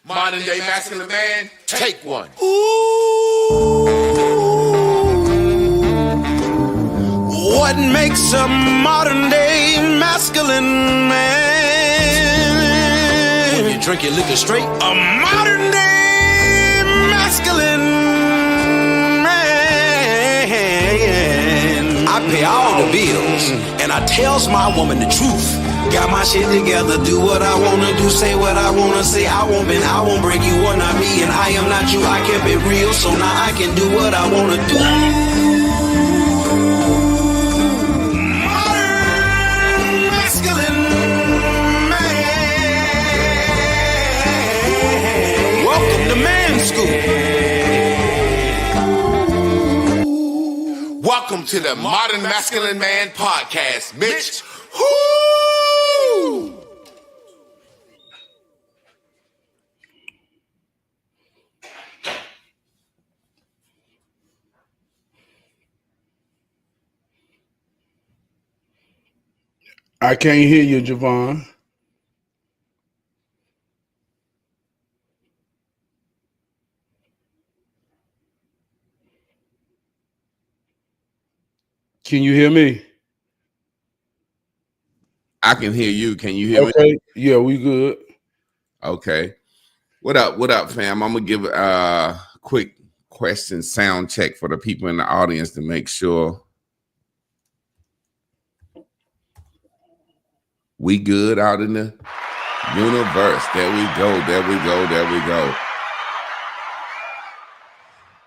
Modern day masculine man, take one. Ooh, what makes a modern day masculine man? When you drink your liquor straight, a modern day masculine man. I pay all the bills and I tells my woman the truth. Got my shit together, do what I wanna do, say what I wanna say. I won't break, you are not me, and I am not you. I kept it real, so now I can do what I wanna do. Modern masculine man. Welcome to Man School. Welcome to the Modern Masculine Man Podcast, Mitch. I can't hear you, Javon. Can you hear me? I can hear you. Can you hear me? Okay. Yeah, we good. Okay. What up, fam? I'm gonna give a quick question sound check for the people in the audience to make sure we good out in the universe. There we go.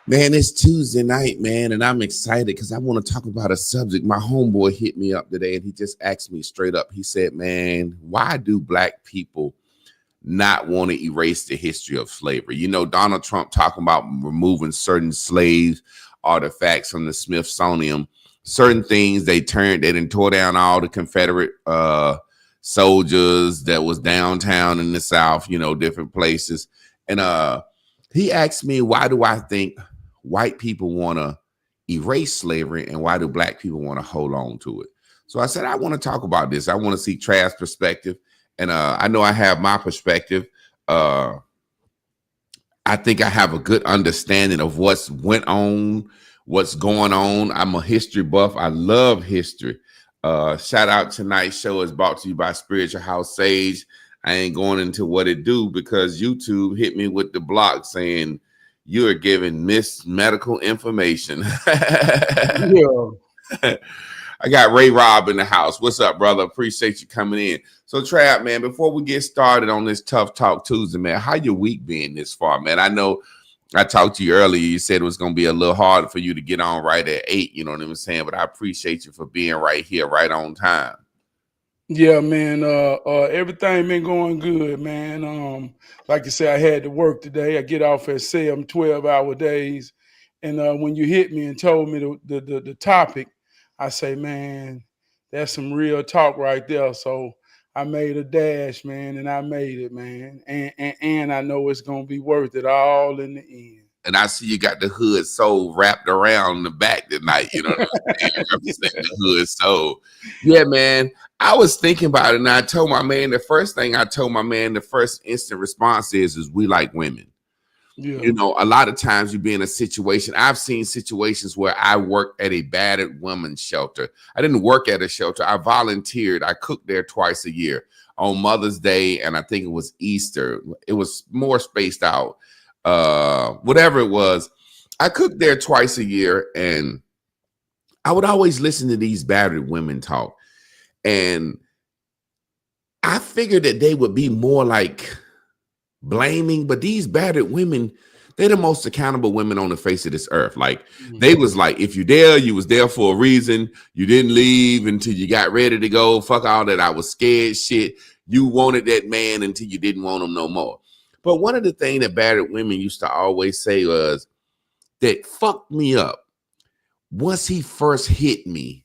Man, it's Tuesday night, man, and I'm excited because I want to talk about a subject. My homeboy hit me up today, and he just asked me straight up. He said, man, why do black people not want to erase the history of slavery? You know, Donald Trump talking about removing certain slave artifacts from the Smithsonian, certain things they didn't tore down all the Confederate soldiers that was downtown in the South, you know, different places. And he asked me, why do I think white people want to erase slavery and why do black people want to hold on to it? So I said, I want to talk about this. I want to see Trab's perspective. And I know I have my perspective. I think I have a good understanding of what's going on. I'm a history buff. I love history. Shout out, tonight's show is brought to you by Spiritual House Sage. I ain't going into what it do because YouTube hit me with the block saying you are giving medical information. Yeah. I got Ray Rob in the house. What's up, brother? Appreciate you coming in. So, Trab, man, before we get started on this Tough Talk Tuesday, man, how your week been this far, man? I know I talked to you earlier. You said it was going to be a little hard for you to get on right at 8, you know what I'm saying? But I appreciate you for being right here, right on time. Yeah, man. Everything been going good, man. Like you said, I had to work today. I get off at 7, 12-hour days. And when you hit me and told me the topic, I say, man, that's some real talk right there. So I made a dash, man, and I made it, man. And I know it's going to be worth it all in the end. And I see you got the hood soul wrapped around the back tonight. You know what I'm saying? Represent the hood soul. Yeah, man. I was thinking about it, and I told my man, the first instant response is we like women. Yeah. You know, a lot of times you be in a situation. I've seen situations where I worked at a battered women's shelter. I didn't work at a shelter. I volunteered. I cooked there twice a year on Mother's Day, and I think it was Easter. It was more spaced out. Whatever it was, I cooked there twice a year, and I would always listen to these battered women talk. And I figured that they would be more like blaming, but these battered women, they're the most accountable women on the face of this earth. Like, they was like, if you there, you was there for a reason. You didn't leave until you got ready to go. Fuck all that I was scared shit. You wanted that man until you didn't want him no more. But one of the things that battered women used to always say was that fucked me up. Once he first hit me,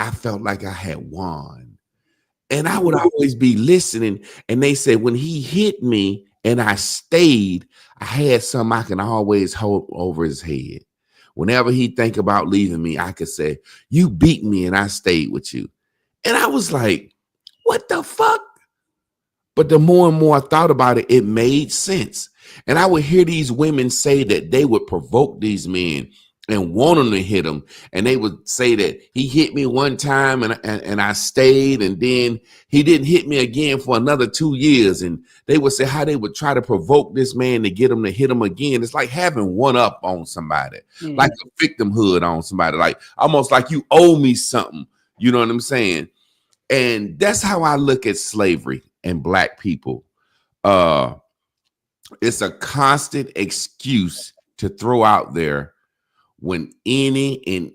I felt like I had won. And I would always be listening. And they said, when he hit me and I stayed, I had something I can always hold over his head. Whenever he think about leaving me, I could say, you beat me and I stayed with you. And I was like, what the fuck? But the more and more I thought about it, it made sense. And I would hear these women say that they would provoke these men and want them to hit them. And they would say that he hit me one time and I stayed. And then he didn't hit me again for another 2 years. And they would say how they would try to provoke this man to get him to hit him again. It's like having one up on somebody, like a victimhood on somebody, like almost like you owe me something. You know what I'm saying? And that's how I look at slavery and black people. It's a constant excuse to throw out there when anything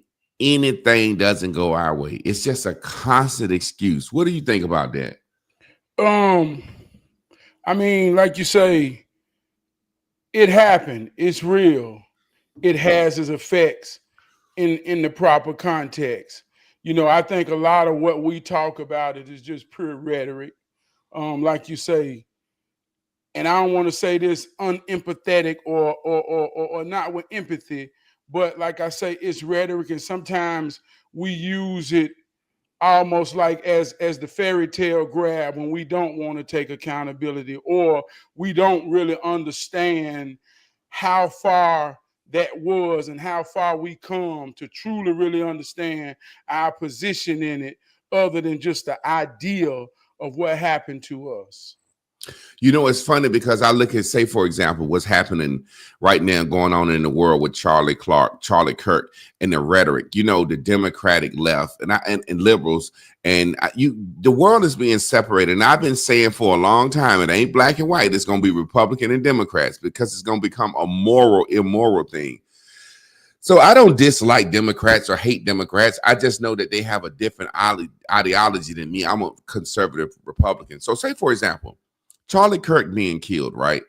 doesn't go our way. It's just a constant excuse. What do you think about that? I mean, like you say, it happened. It's real. It has its effects in the proper context. You know, I think a lot of what we talk about it is just pure rhetoric. Like you say, and I don't want to say this unempathetic or not with empathy, but like I say, it's rhetoric, and sometimes we use it almost like as the fairy tale grab when we don't want to take accountability or we don't really understand how far that was and how far we come to truly really understand our position in it, other than just the idea of what happened to us. You know, it's funny because I look at, say, for example, what's happening right now going on in the world with Charlie Kirk, and the rhetoric, you know, the Democratic left and liberals. And the world is being separated. And I've been saying for a long time, it ain't black and white. It's going to be Republican and Democrats because it's going to become a immoral thing. So I don't dislike Democrats or hate Democrats. I just know that they have a different ideology than me. I'm a conservative Republican. So say, for example, Charlie Kirk being killed, right?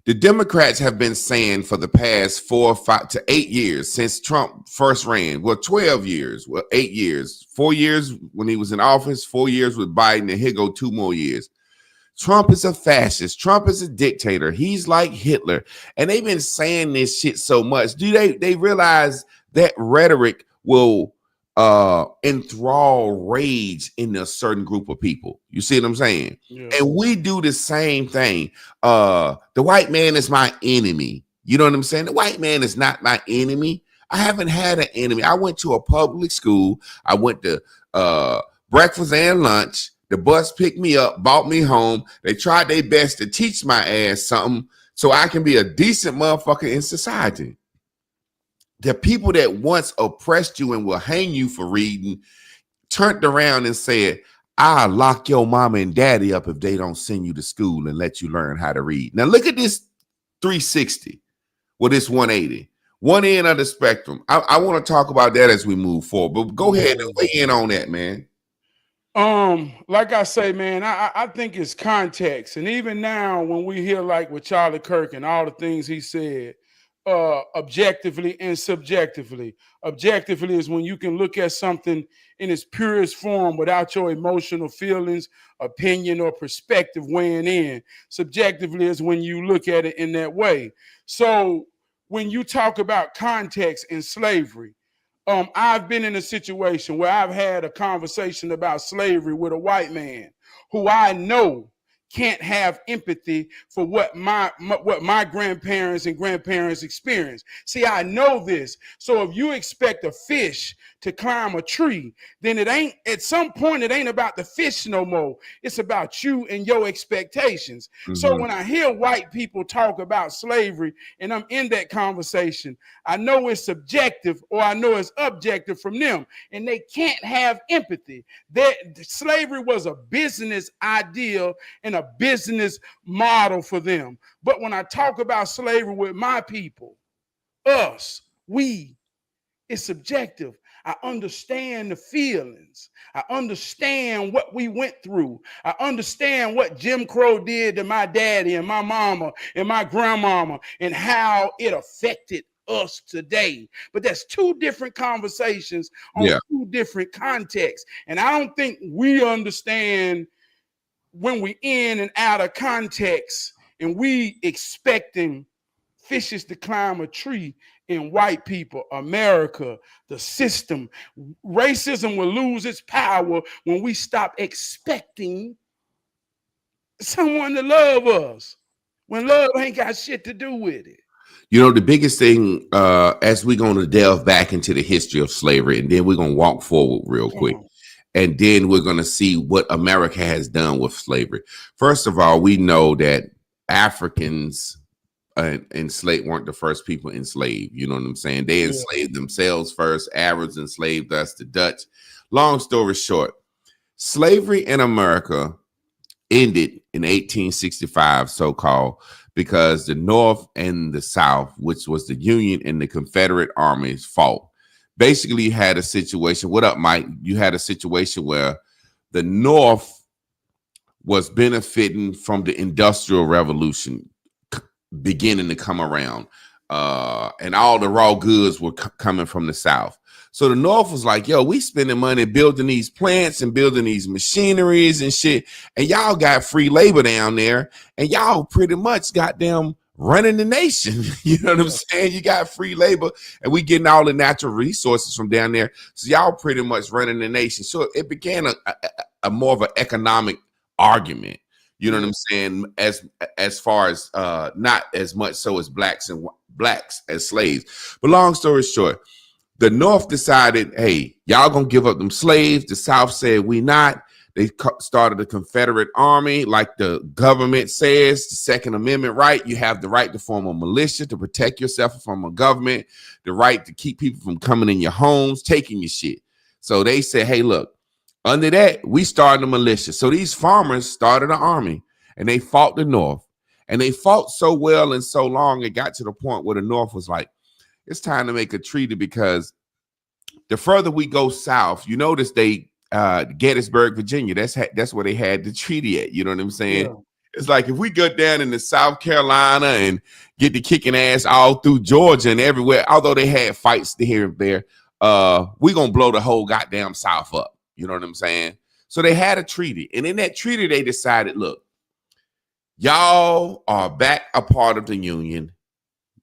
The Democrats have been saying for the past 4, 5 to 8 years since Trump first ran, well, 12 years, 8 years, 4 years when he was in office, 4 years with Biden, and here go 2 more years. Trump is a fascist. Trump is a dictator. He's like Hitler. And they've been saying this shit so much. Do they realize that rhetoric will enthrall rage in a certain group of people? You see what I'm saying? Yeah. And we do the same thing. The white man is my enemy. You know what I'm saying? The white man is not my enemy. I haven't had an enemy. I went to a public school. I went to breakfast and lunch. The bus picked me up, brought me home. They tried their best to teach my ass something so I can be a decent motherfucker in society. The people that once oppressed you and will hang you for reading turned around and said, I'll lock your mama and daddy up if they don't send you to school and let you learn how to read. Now look at this 360. Well, this 180. One end of the spectrum. I want to talk about that as we move forward. But go ahead and weigh in on that, man. Like I say, man, I think it's context. And even now, when we hear like with Charlie Kirk and all the things he said, objectively and subjectively. Objectively is when you can look at something in its purest form without your emotional feelings, opinion, or perspective weighing in. Subjectively is when you look at it in that way. So when you talk about context in slavery, I've been in a situation where I've had a conversation about slavery with a white man who I know can't have empathy for what my grandparents and grandparents experienced. See, I know this. So if you expect a fish to climb a tree, then it ain't, at some point, it ain't about the fish no more. It's about you and your expectations. Mm-hmm. So when I hear white people talk about slavery and I'm in that conversation, I know it's subjective or I know it's objective from them, and they can't have empathy. Slavery was a business idea and a business model for them. But when I talk about slavery with my people, us, we, it's subjective. I understand the feelings. I understand what we went through. I understand what Jim Crow did to my daddy and my mama and my grandmama and how it affected us today. But that's two different conversations on two different contexts. And I don't think we understand when we in and out of context and we expecting fishes to climb a tree in white people, America, the system. Racism will lose its power when we stop expecting someone to love us when love ain't got shit to do with it. You know, the biggest thing, as we're going to delve back into the history of slavery, and then we're going to walk forward real Come quick. on. And then we're going to see what America has done with slavery. First of all, we know that Africans enslaved weren't the first people enslaved. You know what I'm saying? They enslaved themselves first. Arabs enslaved us, the Dutch. Long story short, slavery in America ended in 1865, so-called, because the North and the South, which was the Union and the Confederate armies, fought. Basically, you had a situation. What up, Mike? You had a situation where the North was benefiting from the Industrial Revolution beginning to come around, and all the raw goods were coming from the South. So the North was like, yo, we spending money building these plants and building these machineries and shit, and y'all got free labor down there, and y'all pretty much got them running the nation. You know what I'm saying? You got free labor, and we getting all the natural resources from down there. So y'all pretty much running the nation. So it began a more of an economic argument. You know what I'm saying? As far as not as much so as blacks as slaves. But long story short, the North decided, hey, y'all gonna give up them slaves. The South said we not. They started the Confederate Army, like the government says, the Second Amendment right. You have the right to form a militia to protect yourself from a government, the right to keep people from coming in your homes, taking your shit. So they said, hey, look, under that, we started a militia. So these farmers started an army, and they fought the North. And they fought so well and so long, it got to the point where the North was like, it's time to make a treaty, because the further we go south, you notice they Gettysburg, Virginia, that's where they had the treaty at. You know what I'm saying? Yeah. It's like if we go down into South Carolina and get the kicking ass all through Georgia and everywhere, although they had fights here and there, we're gonna blow the whole goddamn South up. You know what I'm saying? So they had a treaty, and in that treaty, they decided, look, y'all are back a part of the Union.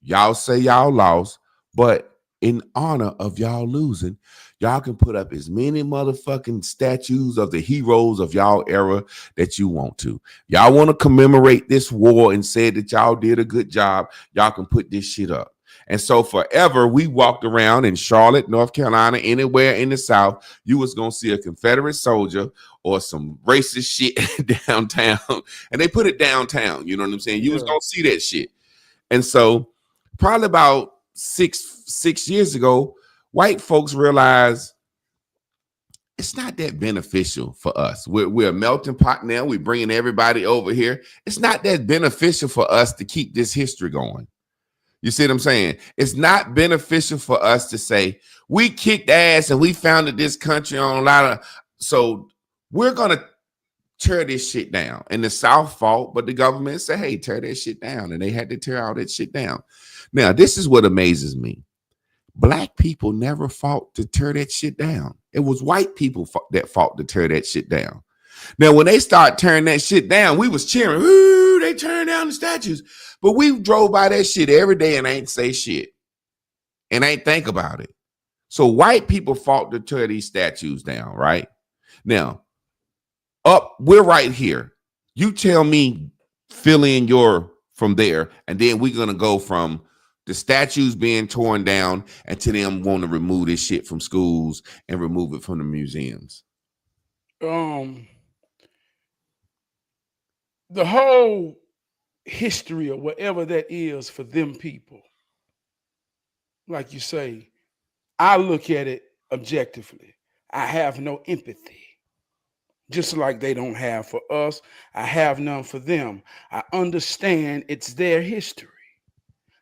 Y'all say y'all lost, but in honor of y'all losing, y'all can put up as many motherfucking statues of the heroes of y'all era that you want to. Y'all want to commemorate this war and say that y'all did a good job, y'all can put this shit up. And so forever, we walked around in Charlotte, North Carolina, anywhere in the South, you was going to see a Confederate soldier or some racist shit downtown. And they put it downtown. You know what I'm saying? You was going to see that shit. And so probably about six years ago, white folks realized it's not that beneficial for us. We're a melting pot now. We're bringing everybody over here. It's not that beneficial for us to keep this history going. You see what I'm saying? It's not beneficial for us to say we kicked ass and we founded this country on a lot of. So we're going to tear this shit down. And the South fought, but the government said, hey, tear that shit down. And they had to tear all that shit down. Now, this is what amazes me. Black people never fought to tear that shit down. It was white people that fought to tear that shit down. Now, when they start tearing that shit down, we was cheering. Ooh, they tearing down the statues. But we drove by that shit every day and ain't say shit. And ain't think about it. So white people fought to tear these statues down, right? Now, we're right here. You tell me, fill in your from there, and then we're going to go from the statues being torn down and to them want to remove this shit from schools and remove it from the museums. The whole history or whatever that is for them people, like you say, I look at it objectively. I have no empathy. Just like they don't have for us, I have none for them. I understand it's their history.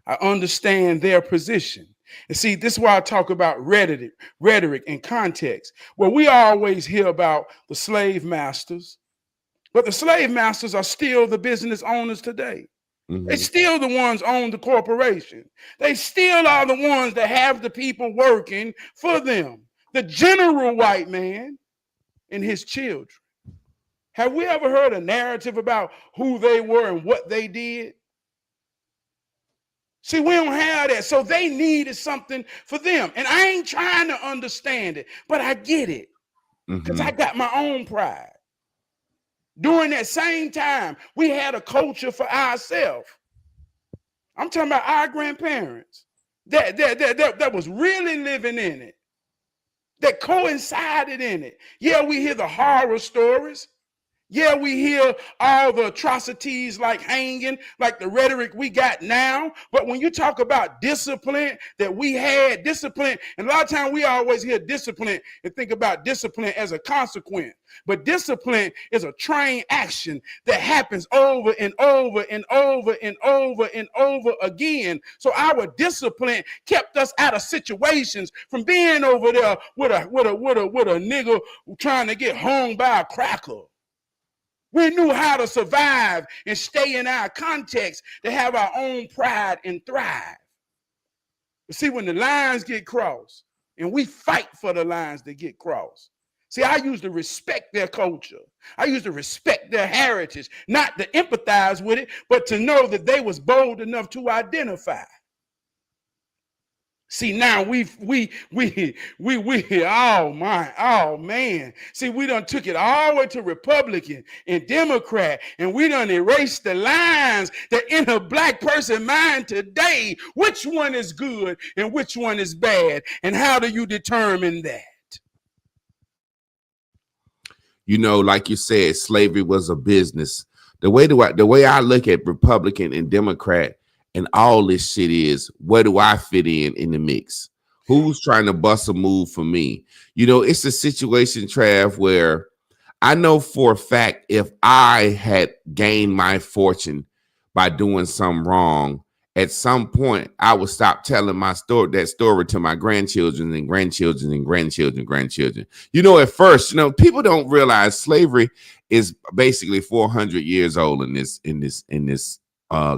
I understand their position. And see, this is why I talk about rhetoric and context. Well, we always hear about the slave masters, but the slave masters are still the business owners today. Mm-hmm. They still the ones own the corporation. They still are the ones that have the people working for them. The general white man and his children. Have we ever heard a narrative about who they were and what they did? See, we don't have that. So they needed something for them. And I ain't trying to understand it, but I get it. Because I got my own pride. During that same time, we had a culture for ourselves. I'm talking about our grandparents that was really living in it, that coincided in it. Yeah, we hear the horror stories. Yeah, we hear all the atrocities like hanging, like the rhetoric we got now. But when you talk about discipline, that we had discipline, and a lot of times we always hear discipline and think about discipline as a consequence. But discipline is a trained action that happens over and over and over and over and over again. So our discipline kept us out of situations from being over there with a nigga trying to get hung by a cracker. We knew how to survive and stay in our context to have our own pride and thrive. But see, when the lines get crossed, and we fight for the lines that get crossed. See, I used to respect their culture. I used to respect their heritage, not to empathize with it, but to know that they was bold enough to identify. See, now oh man. See, we done took it all the way to Republican and Democrat, and we done erased the lines that in a black person mind today. Which one is good and which one is bad? And how do you determine that? You know, like you said, slavery was a business. The way I look at Republican and Democrat and all this shit is, where do I fit in the mix? Who's trying to bust a move for me? You know, it's a situation, Trav, where I know for a fact if I had gained my fortune by doing something wrong, at some point I would stop telling that story to my grandchildren and grandchildren and grandchildren. You know, at first, you know, people don't realize slavery is basically 400 years old in this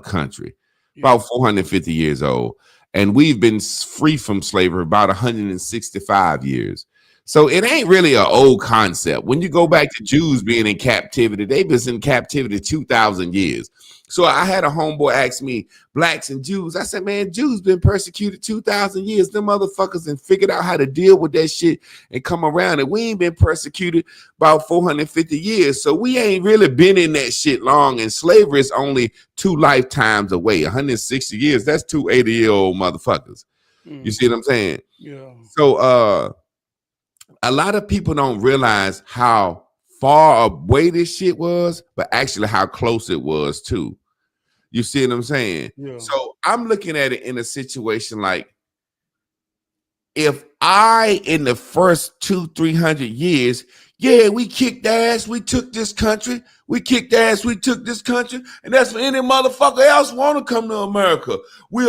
country. About 450 years old. And we've been free from slavery about 165 years. So it ain't really an old concept. When you go back to Jews being in captivity, they've been in captivity 2,000 years. So I had a homeboy ask me, blacks and Jews. I said, man, Jews been persecuted 2,000 years. Them motherfuckers and figured out how to deal with that shit and come around. And we ain't been persecuted about 450 years. So we ain't really been in that shit long. And slavery is only 2 lifetimes away. 160 years. That's 2 80-year-old motherfuckers. You see what I'm saying? Yeah. So a lot of people don't realize how far away this shit was, but actually how close it was too. You see what I'm saying? Yeah. So I'm looking at it in a situation like, if I, in the first 200-300 years, yeah, we kicked ass, we took this country, we kicked ass, we took this country, and that's for any motherfucker else want to come to America. We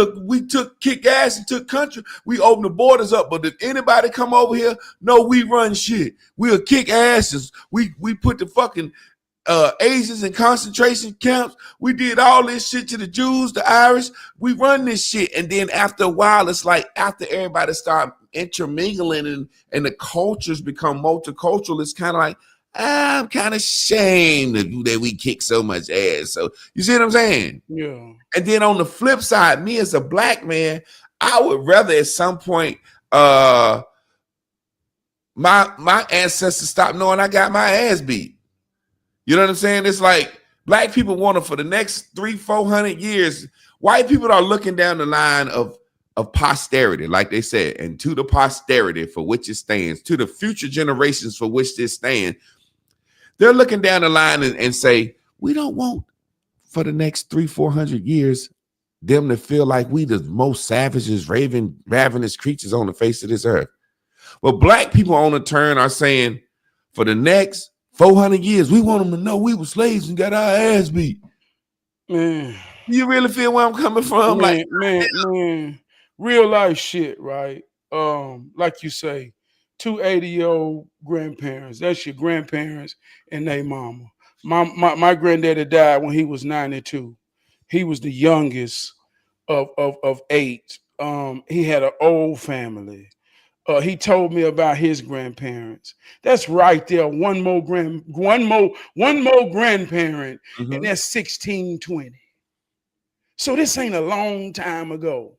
kick ass and took country, we opened the borders up, but if anybody come over here, no, we run shit. We'll kick asses. We put the fucking Asians in concentration camps. We did all this shit to the Jews, the Irish. We run this shit. And then after a while, it's like after everybody start intermingling and the cultures become multicultural, it's kind of like, I'm kind of ashamed that we kick so much ass. So you see what I'm saying? Yeah. And then on the flip side, me as a black man, I would rather at some point my ancestors stop knowing I got my ass beat. You know what I'm saying? It's like black people want to, for the next 300-400 years, white people are looking down the line of posterity, like they said, and to the posterity for which it stands, to the future generations for which this stands. They're looking down the line and say, we don't want for the next 300-400 years them to feel like we the most savages, ravenous creatures on the face of this earth. But black people on the turn are saying, for the next 400 years, we want them to know we were slaves and got our ass beat. Man, you really feel where I'm coming from? Man, real life shit, right? Like you say, 2 80-year-old grandparents. That's your grandparents and they mama. My granddaddy died when he was 92. He was the youngest of 8. He had an old family. He told me about his grandparents. That's right there. One more grandparent, and that's 1620. So this ain't a long time ago.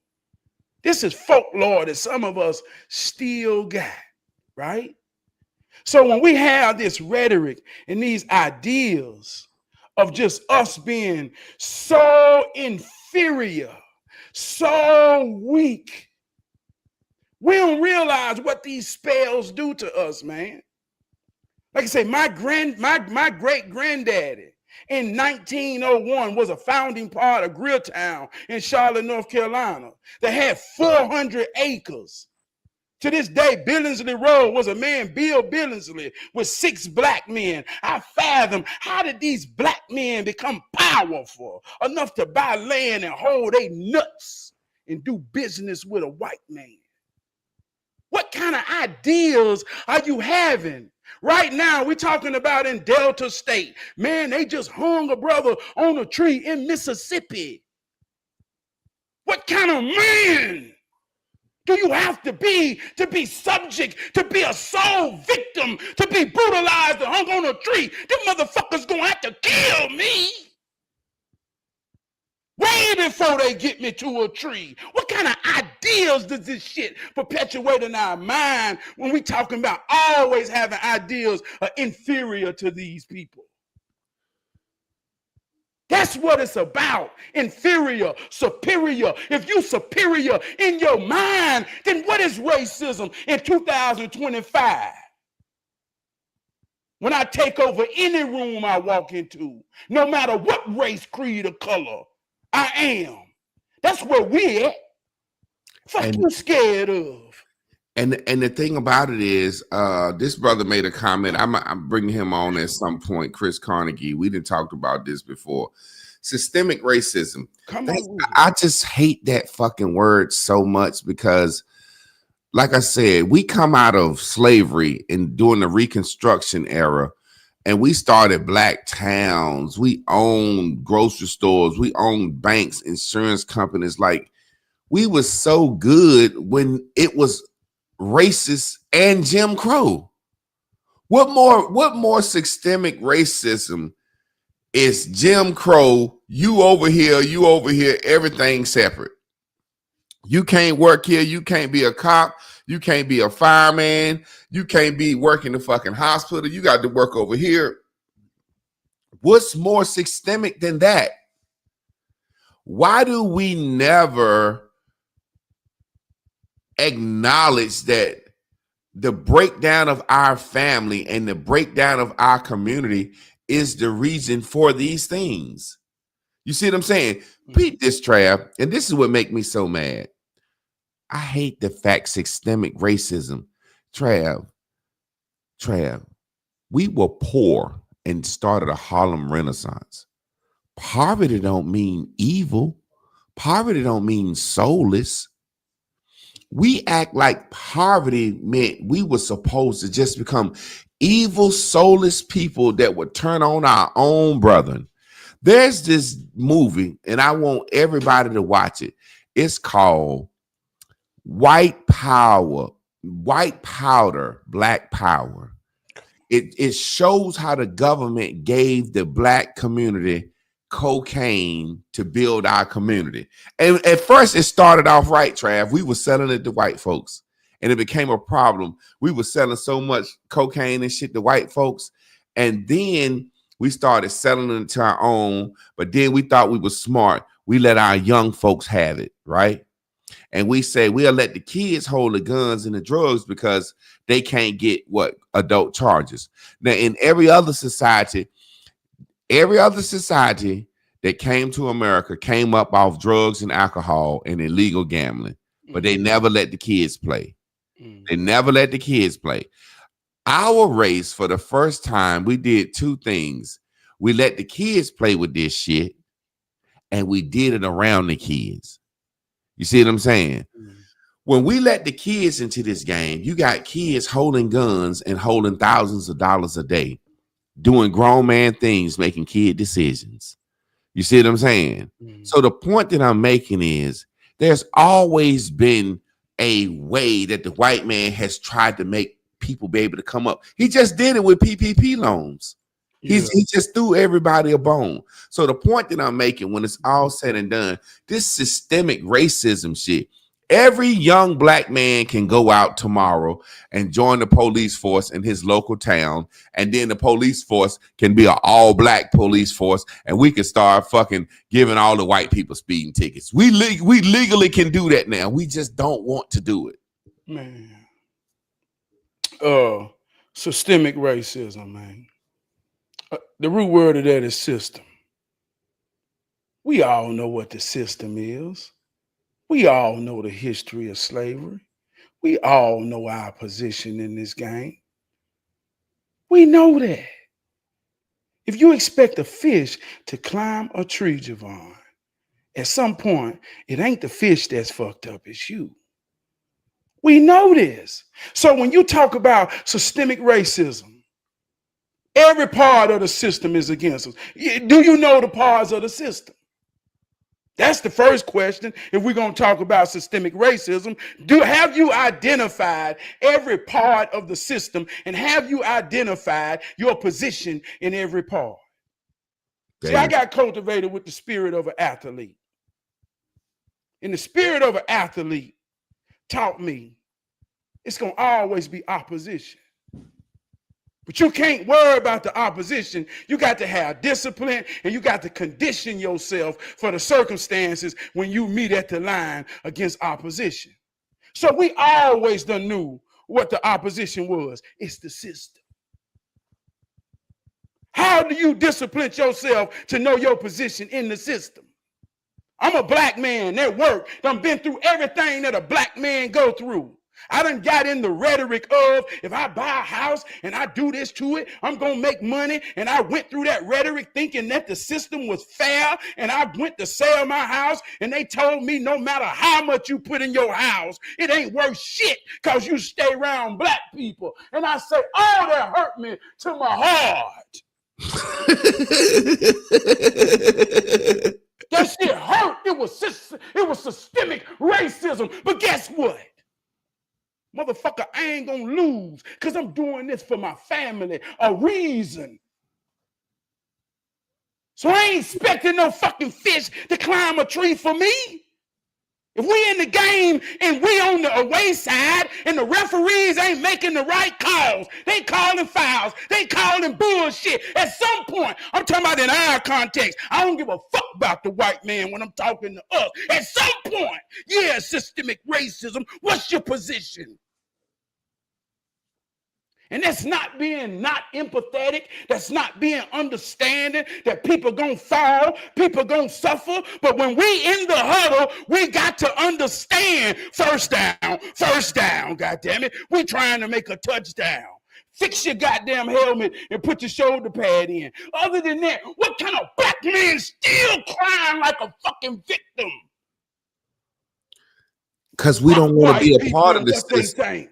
This is folklore that some of us still got, right? So when we have this rhetoric and these ideas of just us being so inferior, so weak, we don't realize what these spells do to us, man. Like I say, my great granddaddy in 1901 was a founding part of Grilltown in Charlotte, North Carolina, that had 400 acres. To this day, Billingsley Road was a man, Bill Billingsley, with 6 black men. I fathom, how did these black men become powerful enough to buy land and hold their nuts and do business with a white man? What kind of ideas are you having? Right now, we're talking about in Delta State. Man, they just hung a brother on a tree in Mississippi. What kind of man do you have to be subject, to be a sole victim, to be brutalized and hung on a tree? Them motherfuckers gonna have to kill me way before they get me to a tree. What kind of ideas does this shit perpetuate in our mind when we talking about always having ideas inferior to these people? That's what it's about. Inferior, superior. If you superior in your mind, then what is racism in 2025? When I take over any room I walk into, no matter what race, creed, or color I am, that's where we're at. Fuck you scared of. And the thing about it is, this brother made a comment. I'm bringing him on at some point. Chris Carnegie. We didn't talk about this before. Systemic racism. I just hate that fucking word so much because, like I said, we come out of slavery and during the Reconstruction era, and we started black towns. We owned grocery stores. We owned banks, insurance companies. Like, we was so good when it was racist and Jim Crow. What more systemic racism is Jim Crow? You over here, everything separate. You can't work here, you can't be a cop, you can't be a fireman, you can't be working the fucking hospital, you got to work over here. What's more systemic than that? Why do we never acknowledge that the breakdown of our family and the breakdown of our community is the reason for these things? You see what I'm saying? Beat this, Trab, and this is what makes me so mad. I hate the fact systemic racism. Trab, we were poor and started a Harlem Renaissance. Poverty don't mean evil. Poverty don't mean soulless. We act like poverty meant we were supposed to just become evil, soulless people that would turn on our own brethren. There's this movie, and I want everybody to watch it. It's called White Power, White Powder, Black Power. It shows how the government gave the black community cocaine to build our community. And at first it started off right, Trav. We were selling it to white folks and it became a problem. We were selling so much cocaine and shit to white folks. And then we started selling it to our own, but then we thought we were smart. We let our young folks have it, right? And we say we'll let the kids hold the guns and the drugs because they can't get what? Adult charges. Now, in every other society that came to America came up off drugs and alcohol and illegal gambling, but they never let the kids play. They never let the kids play. Our race, for the first time, we did two things. We let the kids play with this shit, and we did it around the kids. You see what I'm saying? When we let the kids into this game, you got kids holding guns and holding thousands of dollars a day, doing grown man things, making kid decisions. You see what I'm saying? So the point that I'm making is there's always been a way that the white man has tried to make people be able to come up. He just did it with PPP loans. He just threw everybody a bone. So the point that I'm making, when it's all said and done, this systemic racism shit, Every young black man can go out tomorrow and join the police force in his local town, and then the police force can be an all-black police force, and we can start fucking giving all the white people speeding tickets. We legally can do that now. We just don't want to do it. Man. Systemic racism, man. The root word of that is system. We all know what the system is. We all know the history of slavery. We all know our position in this game. We know that. If you expect a fish to climb a tree, Javon, at some point, it ain't the fish that's fucked up, it's you. We know this. So when you talk about systemic racism, every part of the system is against us. Do you know the parts of the system? That's the first question. If we're going to talk about systemic racism, have you identified every part of the system, and have you identified your position in every part? See, I got cultivated with the spirit of an athlete. And the spirit of an athlete taught me it's going to always be opposition. But you can't worry about the opposition. You got to have discipline, and you got to condition yourself for the circumstances when you meet at the line against opposition. So we always done knew what the opposition was. It's the system. How do you discipline yourself to know your position in the system? I'm a black man at work. I've been through everything that a black man go through. I done got in the rhetoric of, if I buy a house and I do this to it, I'm going to make money. And I went through that rhetoric thinking that the system was fair. And I went to sell my house, and they told me no matter how much you put in your house, it ain't worth shit because you stay around black people. And I say, oh, that hurt me to my heart. That shit hurt. It was systemic racism. But guess what? Motherfucker, I ain't gonna lose because I'm doing this for my family, a reason. So I ain't expecting no fucking fish to climb a tree for me. If we in the game and we on the away side and the referees ain't making the right calls, they calling fouls, they calling bullshit. At some point, I'm talking about in our context, I don't give a fuck about the white man when I'm talking to us. At some point, yeah, systemic racism, what's your position? And that's not being not empathetic. That's not being understanding that people gonna fall, people gonna suffer. But when we in the huddle, we got to understand first down, goddammit. We trying to make a touchdown. Fix your goddamn helmet and put your shoulder pad in. Other than that, what kind of black man still crying like a fucking victim? Because we don't want to be a part of this system.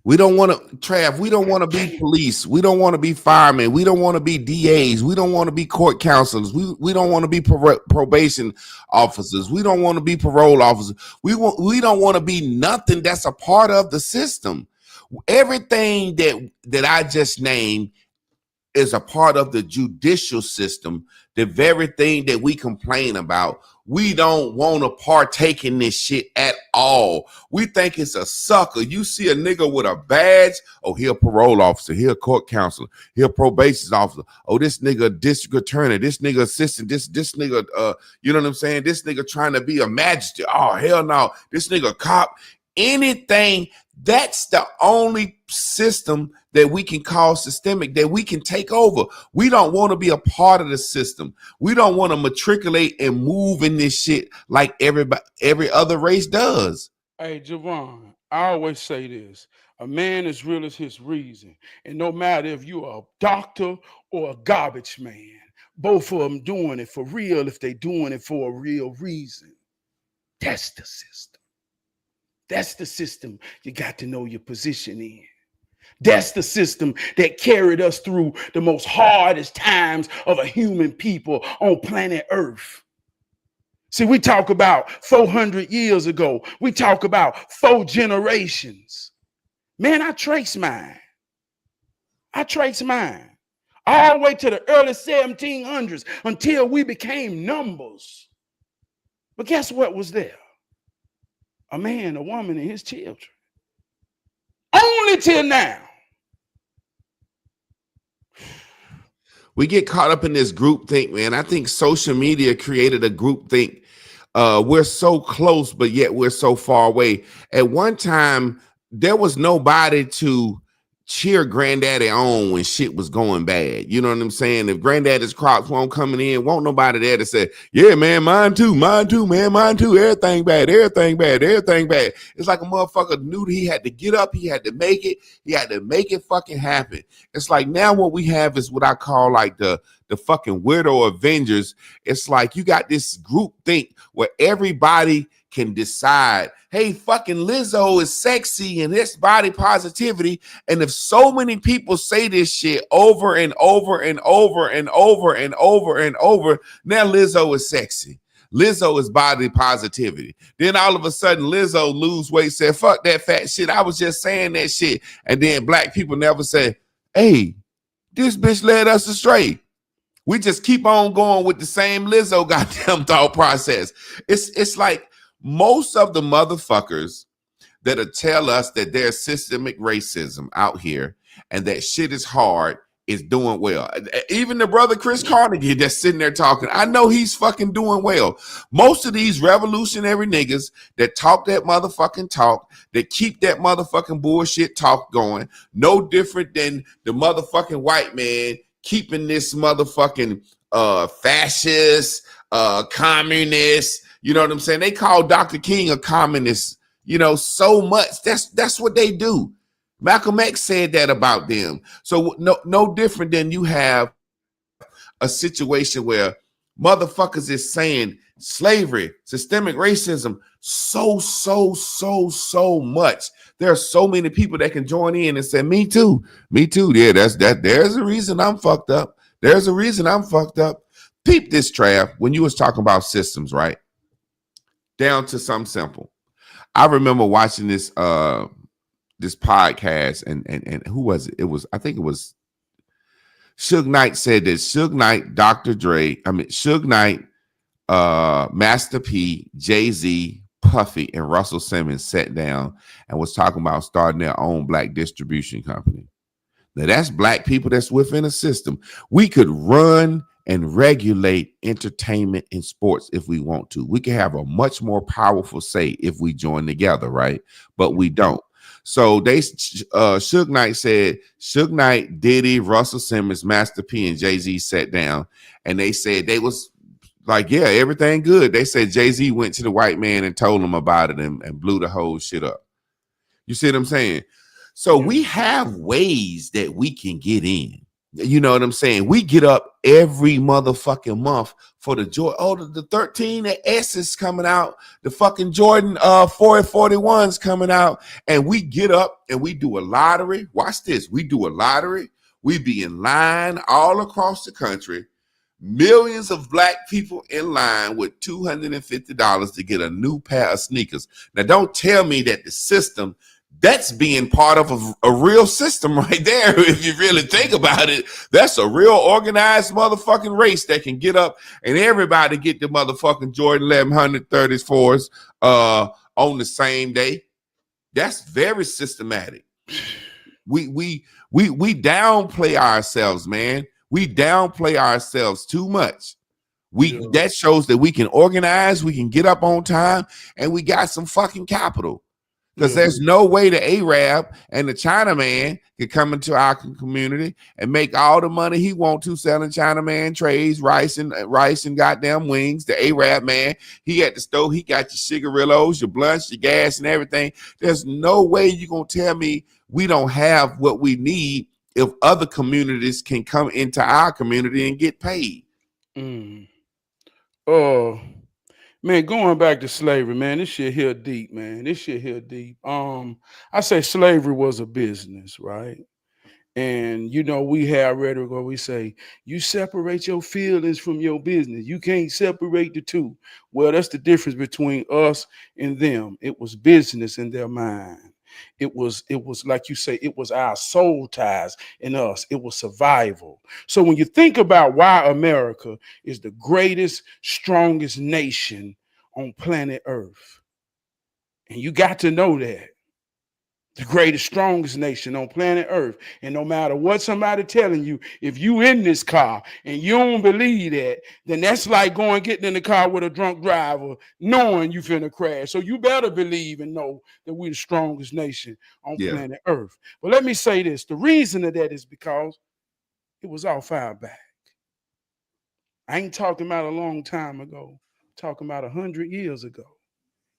We don't want to, Trav, we don't want to be police. We don't want to be firemen. We don't want to be DAs. We don't want to be court counselors. We don't want to be probation officers. We don't want to be parole officers. We don't want to be nothing that's a part of the system. Everything that I just named is a part of the judicial system. The very thing that we complain about. We don't want to partake in this shit at all. We think it's a sucker. You see a nigga with a badge, oh, he a parole officer, he a court counselor, he a probation officer. Oh, this nigga district attorney, this nigga assistant, this nigga, you know what I'm saying? This nigga trying to be a magistrate. Oh, hell no. This nigga cop. Anything, that's the only system that we can call systemic, that we can take over. We don't want to be a part of the system. We don't want to matriculate and move in this shit like every other race does. Hey, Javon, I always say this. A man as real as his reason. And no matter if you're a doctor or a garbage man, both of them doing it for real if they doing it for a real reason. That's the system. That's the system you got to know your position in. That's the system that carried us through the most hardest times of a human people on planet Earth. See, we talk about 400 years ago. We talk about 4 generations. Man, I trace mine. All the way to the early 1700s until we became numbers. But guess what was there? a man, a woman, and his children. Only till now. We get caught up in this group think, man. I think social media created a group think. We're so close, but yet we're so far away. At one time, there was nobody to cheer granddaddy on when shit was going bad. You know what I'm saying? If granddaddy's crops won't coming in, won't nobody there to say, yeah, man, mine too, man, mine too. Everything bad, everything bad, everything bad. It's like a motherfucker knew that he had to get up, he had to make it, he had to make it fucking happen. It's like now what we have is what I call like the fucking weirdo Avengers. It's like you got this group think where everybody can decide, hey, fucking Lizzo is sexy and it's body positivity. And if so many people say this shit over and over and over and over and over and over, now Lizzo is sexy. Lizzo is body positivity. Then all of a sudden Lizzo lose weight, said, fuck that fat shit. I was just saying that shit. And then black people never say, hey, this bitch led us astray. We just keep on going with the same Lizzo goddamn thought process. It's like most of the motherfuckers that'll tell us that there's systemic racism out here and that shit is hard is doing well. Even the brother Chris Carnegie that's sitting there talking, I know he's fucking doing well. Most of these revolutionary niggas that talk that motherfucking talk, that keep that motherfucking bullshit talk going, no different than the motherfucking white man keeping this motherfucking fascist, communist, you know what I'm saying? They call Dr. King a communist, you know, so much. That's what they do. Malcolm X said that about them. So no different than you have a situation where motherfuckers is saying slavery, systemic racism, so much. There are so many people that can join in and say, me too. Yeah, there's a reason I'm fucked up. There's a reason I'm fucked up. Peep this, Trab, when you was talking about systems, right? Down to something simple. I remember watching this this podcast and who was it? I think it was Suge Knight said that Suge Knight, Suge Knight, Master P, Jay-Z, Puffy, and Russell Simmons sat down and was talking about starting their own black distribution company. Now that's black people that's within a system. We could run and regulate entertainment and sports if we want to. We can have a much more powerful say if we join together, right? But we don't. So they Suge Knight said, Suge Knight, Diddy, Russell Simmons, Master P, and Jay-Z sat down and they said they was like, yeah, everything good. They said Jay-Z went to the white man and told him about it and blew the whole shit up. You see what I'm saying? So we have ways that we can get in. You know what I'm saying? We get up every motherfucking month for the joy. Oh, the 13 S is coming out. The fucking Jordan 441's coming out. And we get up and we do a lottery. Watch this. We do a lottery. We be in line all across the country. Millions of black people in line with $250 to get a new pair of sneakers. Now, don't tell me that the system, that's being part of a real system right there. If you really think about it, that's a real organized motherfucking race that can get up and everybody get the motherfucking Jordan 1130s fours on the same day. That's very systematic. We downplay ourselves, man. We downplay ourselves too much. That shows that we can organize, we can get up on time, and we got some fucking capital. Because there's no way the Arab and the Chinaman can come into our community and make all the money he want to selling Chinaman trays, rice and goddamn wings. The Arab man, he at the stove, he got your cigarillos, your blunts, your gas, and everything. There's no way you're gonna tell me we don't have what we need if other communities can come into our community and get paid. Man, going back to slavery, man, this shit here deep, man. This shit here deep. I say slavery was a business, right? And you know, we have rhetoric where we say you separate your feelings from your business. You can't separate the two. Well, that's the difference between us and them. It was business in their mind. It was like you say, it was our soul ties in us. It was survival. So when you think about why America is the greatest, strongest nation on planet Earth, And you got to know that. The greatest, strongest nation on planet Earth. And no matter what somebody telling you, if you in this car and you don't believe that, then that's like going getting in the car with a drunk driver, knowing you finna crash. So you better believe and know that we the strongest nation on planet Earth. But let me say this. The reason of that is because it was all far back. I ain't talking about a long time ago. I'm talking about 100 years ago.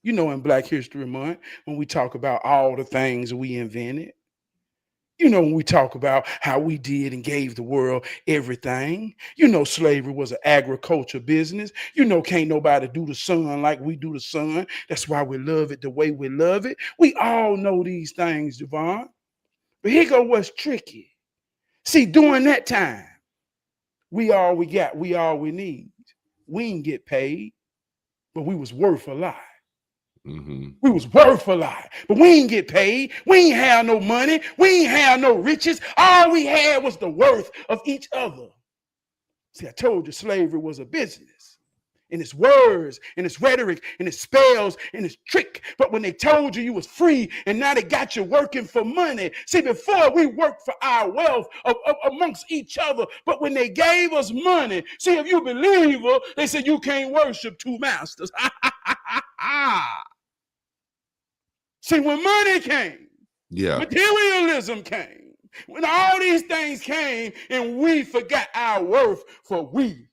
You know, in Black History Month, when we talk about all the things we invented, you know, when we talk about how we did and gave the world everything, you know, slavery was an agriculture business. You know, can't nobody do the sun like we do the sun. That's why we love it the way we love it. We all know these things, Javon. But here go what's tricky. See, during that time, we all we got, we all we need. We didn't get paid, but we was worth a lot. Mm-hmm. We was worth a lot, but we ain't get paid. We ain't have no money. We ain't have no riches. All we had was the worth of each other. See, I told you slavery was a business. And it's words, and it's rhetoric, and it's spells, and it's trick. But when they told you was free, and now they got you working for money. See, before we worked for our wealth amongst each other, but when they gave us money, see, if you believe her, they said you can't worship two masters. See, when money came, materialism came, when all these things came, and we forgot our worth for we.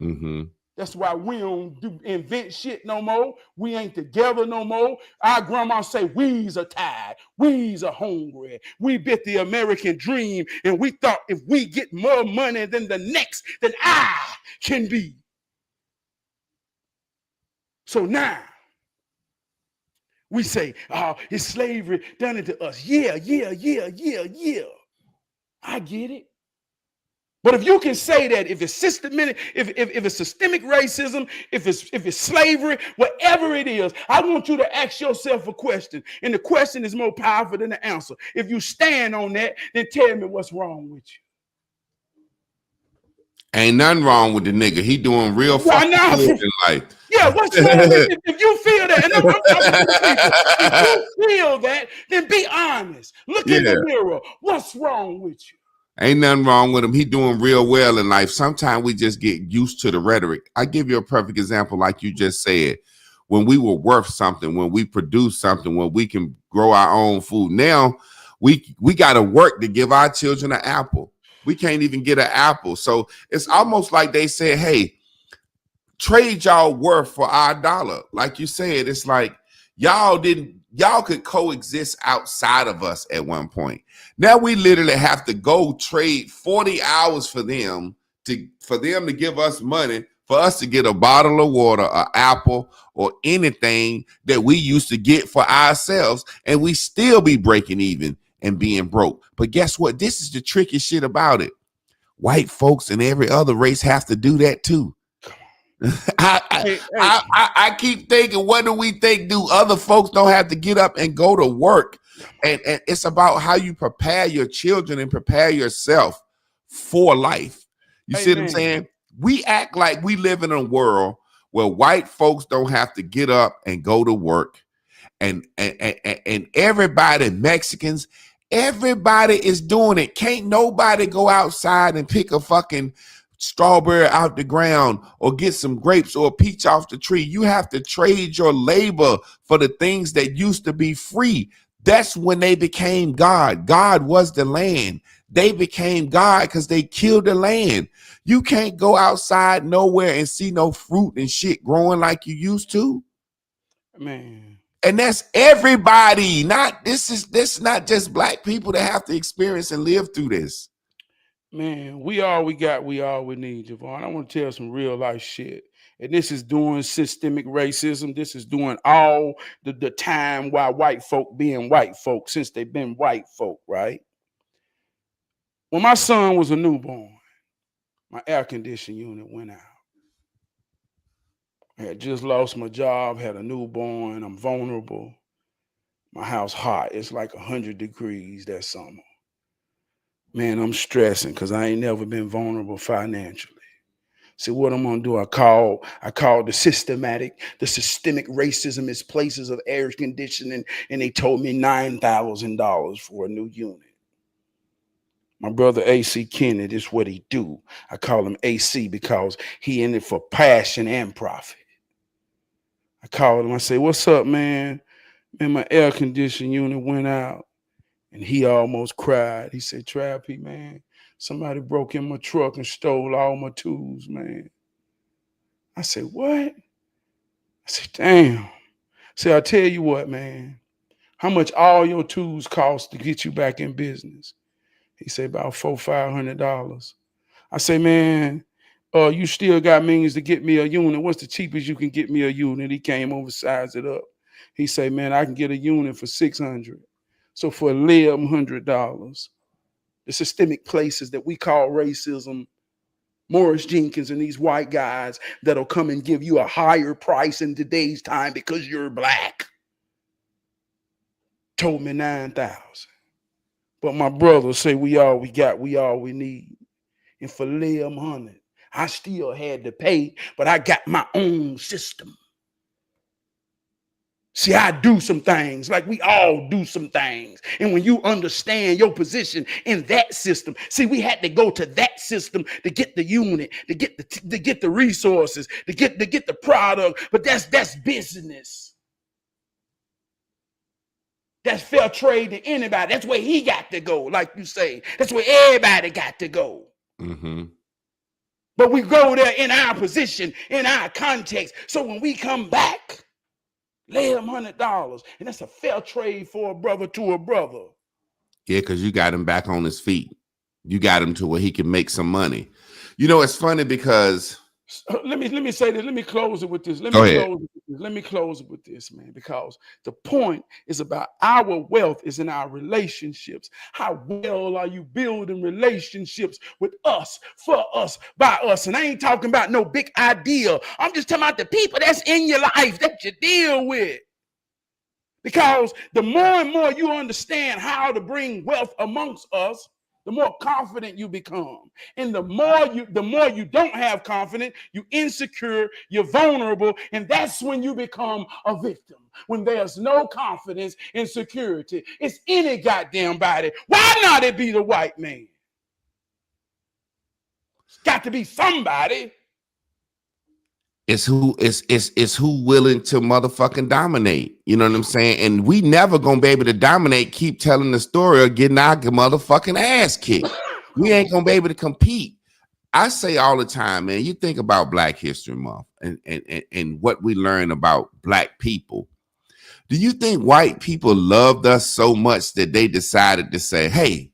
Mm-hmm. That's why we don't invent shit no more. We ain't together no more. Our grandma say we's are tired. We's are hungry. We bit the American dream, and we thought if we get more money than the next, then I can be. So now, we say, oh, it's slavery done it to us. Yeah. I get it. But if you can say that, if it's systematic, if it's systemic racism, if it's slavery, whatever it is, I want you to ask yourself a question. And the question is more powerful than the answer. If you stand on that, then tell me what's wrong with you. Ain't nothing wrong with the nigga. He doing real fucking good in life. Yeah, what's wrong with it? If you feel that, and I'm talking to the people, if you feel that, then be honest. Look in the mirror. What's wrong with you? Ain't nothing wrong with him. He doing real well in life. Sometimes we just get used to the rhetoric. I give you a perfect example, like you just said. When we were worth something, when we produce something, when we can grow our own food. Now we got to work to give our children an apple. We can't even get an apple. So it's almost like they said, hey, trade y'all worth for our dollar. Like you said, it's like y'all could coexist outside of us at one point. Now we literally have to go trade 40 hours for them to give us money for us to get a bottle of water, an apple, or anything that we used to get for ourselves, and we still be breaking even and being broke. But guess what? This is the tricky shit about it. White folks and every other race have to do that too. I keep thinking, what do we think? Do other folks don't have to get up and go to work? And it's about how you prepare your children and prepare yourself for life. You see what I'm saying? We act like we live in a world where white folks don't have to get up and go to work. And everybody, Mexicans, everybody is doing it. Can't nobody go outside and pick a fucking strawberry out the ground or get some grapes or a peach off the tree. You have to trade your labor for the things that used to be free. That's when they became God. God was the land. They became God because they killed the land. You can't go outside nowhere and see no fruit and shit growing like you used to. Man. And that's everybody. This not just black people that have to experience and live through this. Man, we all we got, we all we need, Javon. I want to tell some real life shit. And this is doing systemic racism. This is doing all the time while white folk being white folk since they've been white folk, right? When my son was a newborn, my air conditioning unit went out. I had just lost my job, had a newborn. I'm vulnerable. My house hot. It's like 100 degrees that summer. Man, I'm stressing because I ain't never been vulnerable financially. So what I'm gonna do? I call the systemic racism is places of air conditioning, and they told me $9,000 for a new unit. My brother AC Kennedy is what he do. I call him AC because he in it for passion and profit. I called him. I say, "What's up, man? Man, my air conditioning unit went out," and he almost cried. He said, "Trappy, man, somebody broke in my truck and stole all my tools, man." I said, "What?" I said, "Damn." Say, "I tell you what, man. How much all your tools cost to get you back in business?" He said, "About $400-500. I say, "Man, you still got means to get me a unit. What's the cheapest you can get me a unit?" He came over, sized it up. He said, "Man, I can get a unit for $600. So for $1,100, the systemic places that we call racism, Morris Jenkins and these white guys that'll come and give you a higher price in today's time because you're black, told me 9,000. But my brother say we all we got, we all we need. And for $1,100, I still had to pay, but I got my own system. See, I do some things like we all do some things. And when you understand your position in that system, see, we had to go to that system to get the unit, to get the resources, to get the product. But that's business. That's fair trade to anybody. That's where he got to go, like you say. That's where everybody got to go. Mm-hmm. But we go there in our position, in our context. So when we come back, lay him $100, and that's a fair trade for a brother to a brother. Yeah, because you got him back on his feet. You got him to where he can make some money. You know, it's funny because let me say this. Let me close it with this. Let me close it with this, man, because the point is about our wealth is in our relationships. How well are you building relationships with us, for us, by us? And I ain't talking about no big idea. I'm just talking about the people that's in your life that you deal with. Because the more and more you understand how to bring wealth amongst us, the more confident you become. And the more you don't have confidence, you're insecure, you're vulnerable, and that's when you become a victim. When there's no confidence and security, it's any goddamn body. Why not it be the white man? It's got to be somebody. It's who willing to motherfucking dominate. You know what I'm saying? And we never gonna be able to dominate, keep telling the story or getting our motherfucking ass kicked. We ain't gonna be able to compete. I say all the time, man, you think about Black History Month and what we learn about Black people. Do you think white people loved us so much that they decided to say, hey,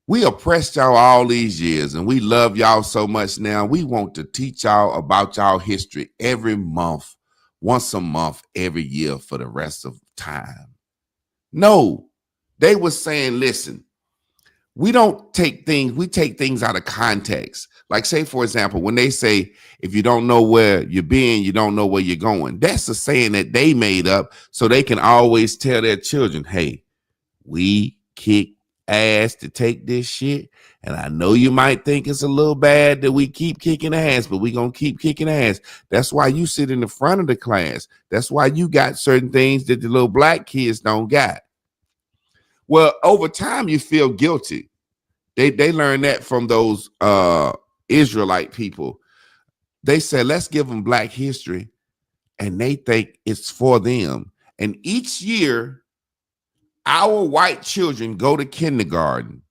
we oppressed y'all all these years and we love y'all so much now. We want to teach y'all about y'all history every month, once a month, every year for the rest of time? No, they were saying, listen, we take things out of context. Like, say, for example, when they say, if you don't know where you're being, you don't know where you're going. That's a saying that they made up so they can always tell their children, hey, we kick ass to take this shit. And I know you might think it's a little bad that we keep kicking ass, but we gonna keep kicking ass. That's why you sit in the front of the class. That's why you got certain things that the little black kids don't got. Well, over time you feel guilty. They learned that from those Israelite people. They said, let's give them Black history, and they think it's for them. And each year our white children go to kindergarten,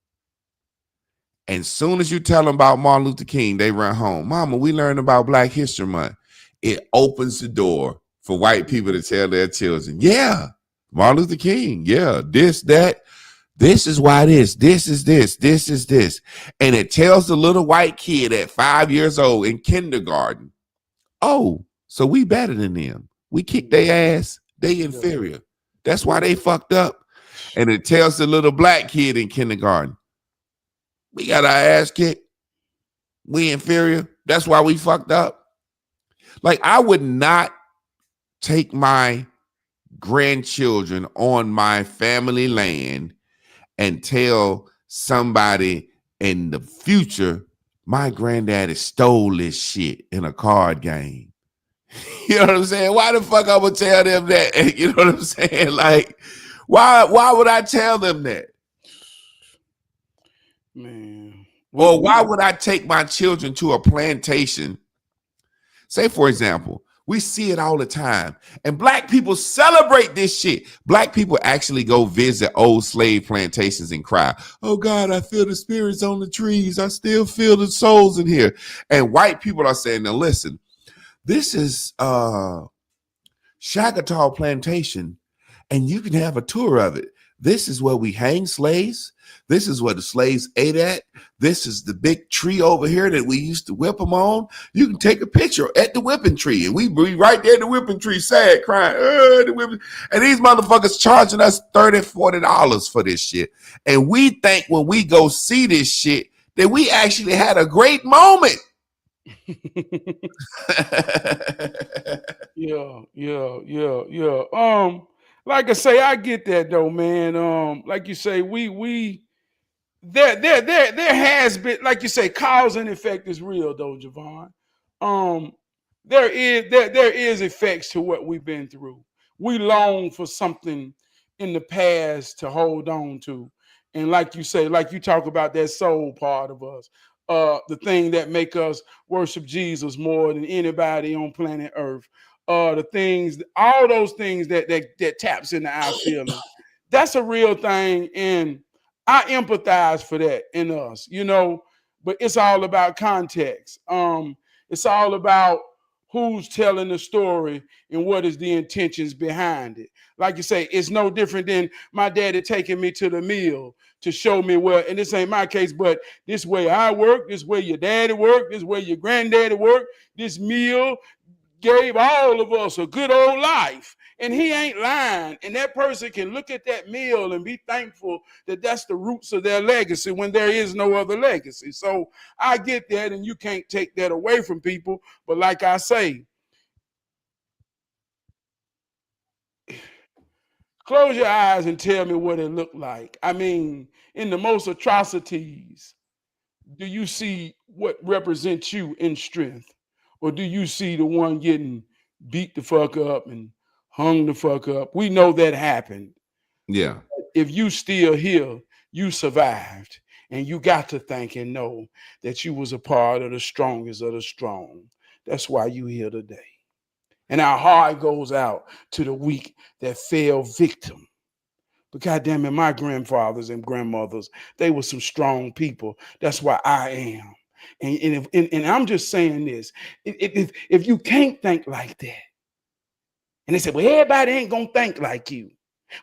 and soon as you tell them about Martin Luther King, they run home. Mama, we learned about Black History Month. It opens the door for white people to tell their children, yeah, Martin Luther King, yeah, this, that, this is why this is this. And it tells the little white kid at 5 years old in kindergarten, oh, so we better than them. We kick their ass, they inferior. That's why they fucked up. And it tells the little black kid in kindergarten, we got our ass kicked. We inferior. That's why we fucked up. Like, I would not take my grandchildren on my family land and tell somebody in the future my granddaddy stole this shit in a card game. You know what I'm saying? Why the fuck I would tell them that? You know what I'm saying? Like, why would I tell them that? Man. Or why would I take my children to a plantation? Say, for example, we see it all the time. And black people celebrate this shit. Black people actually go visit old slave plantations and cry, oh God, I feel the spirits on the trees. I still feel the souls in here. And white people are saying, now listen, this is Shagatal Plantation, and you can have a tour of it. This is where we hang slaves. This is where the slaves ate at. This is the big tree over here that we used to whip them on. You can take a picture at the whipping tree, and we be right there at the whipping tree, sad, crying. The whipping. And these motherfuckers charging us $30, $40 for this shit. And we think when we go see this shit that we actually had a great moment. Yeah. Like I say, I get that though, man. Like you say, there has been, like you say, cause and effect is real though, Javon. There is effects to what we've been through. We long for something in the past to hold on to. And like you say, like you talk about that soul part of us, the thing that make us worship Jesus more than anybody on planet Earth. The things, all those things that taps into our feelings. That's a real thing, and I empathize for that in us, but it's all about context. It's all about who's telling the story and what is the intentions behind it. Like you say, it's no different than my daddy taking me to the mill to show me where, and this ain't my case, but this way I work, this way your daddy worked, this way your granddaddy worked, this mill gave all of us a good old life. And he ain't lying. And that person can look at that meal and be thankful that that's the roots of their legacy when there is no other legacy. So I get that, and you can't take that away from people. But like I say, close your eyes and tell me what it looked like. I mean, in the most atrocities, do you see what represents you in strength? Or do you see the one getting beat the fuck up and hung the fuck up? We know that happened. Yeah. If you still here, you survived. And you got to think and know that you was a part of the strongest of the strong. That's why you here today. And our heart goes out to the weak that fell victim. But goddamn it, my grandfathers and grandmothers, they were some strong people. That's why I am. And I'm just saying this. If you can't think like that, and they say, well, everybody ain't going to think like you.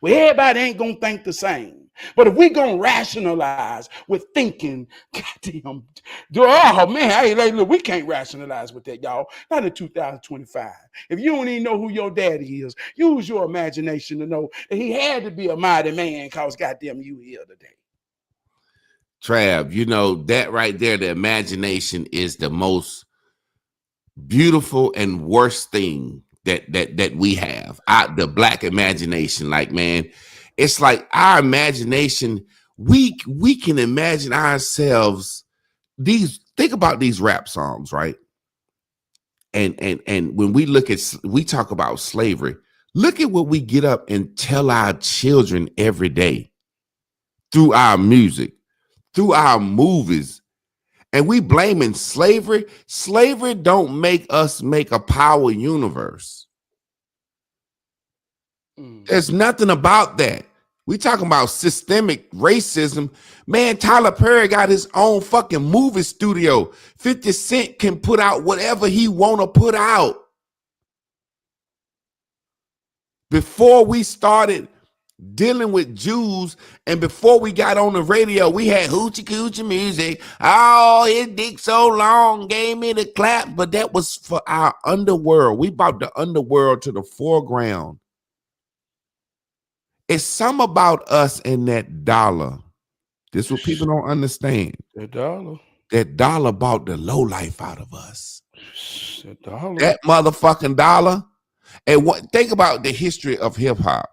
Well, everybody ain't going to think the same. But if we going to rationalize with thinking, goddamn, oh man, hey, look, we can't rationalize with that, y'all. Not in 2025. If you don't even know who your daddy is, use your imagination to know that he had to be a mighty man because goddamn you here today. Trab, that right there, the imagination is the most beautiful and worst thing that we have. The black imagination, like, man, it's like our imagination, we can imagine ourselves. Think about these rap songs, right? And when we talk about slavery, look at what we get up and tell our children every day through our music, through our movies, and we blaming slavery. Slavery don't make us make a power universe. There's nothing about that. We talking about systemic racism. Man, Tyler Perry got his own fucking movie studio. 50 Cent can put out whatever he want to put out. Before we started dealing with Jews, and before we got on the radio, we had hoochie coochie music. Oh, his dick so long, gave me the clap. But that was for our underworld. We brought the underworld to the foreground. It's something about us and that dollar. This is what people don't understand. That dollar bought the low life out of us. That motherfucking dollar. And think about the history of hip hop.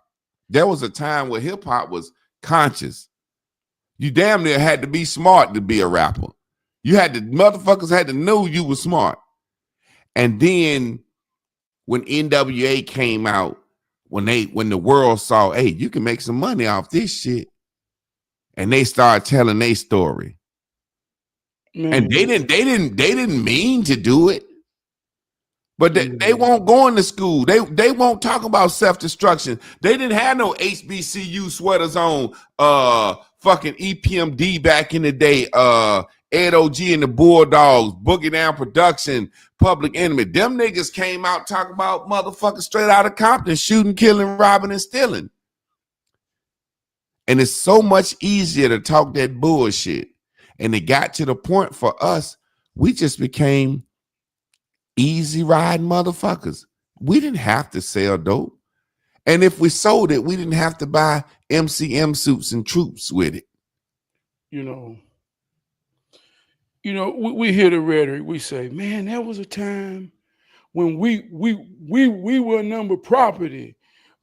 There was a time where hip hop was conscious. You damn near had to be smart to be a rapper. Motherfuckers had to know you were smart. And then when NWA came out, when the world saw, hey, you can make some money off this shit, and they started telling their story. Man. And they didn't mean to do it. But they won't go into school. They won't talk about self-destruction. They didn't have no HBCU sweaters on. Fucking EPMD back in the day. Ed OG and the Bulldogs, Boogie Down Production, Public Enemy. Them niggas came out talking about motherfuckers straight out of Compton, shooting, killing, robbing, and stealing. And it's so much easier to talk that bullshit. And it got to the point for us, we just became easy riding motherfuckers. We didn't have to sell dope. And if we sold it, we didn't have to buy MCM suits and troops with it. You know, we hear the rhetoric. We say, man, there was a time when we were number property.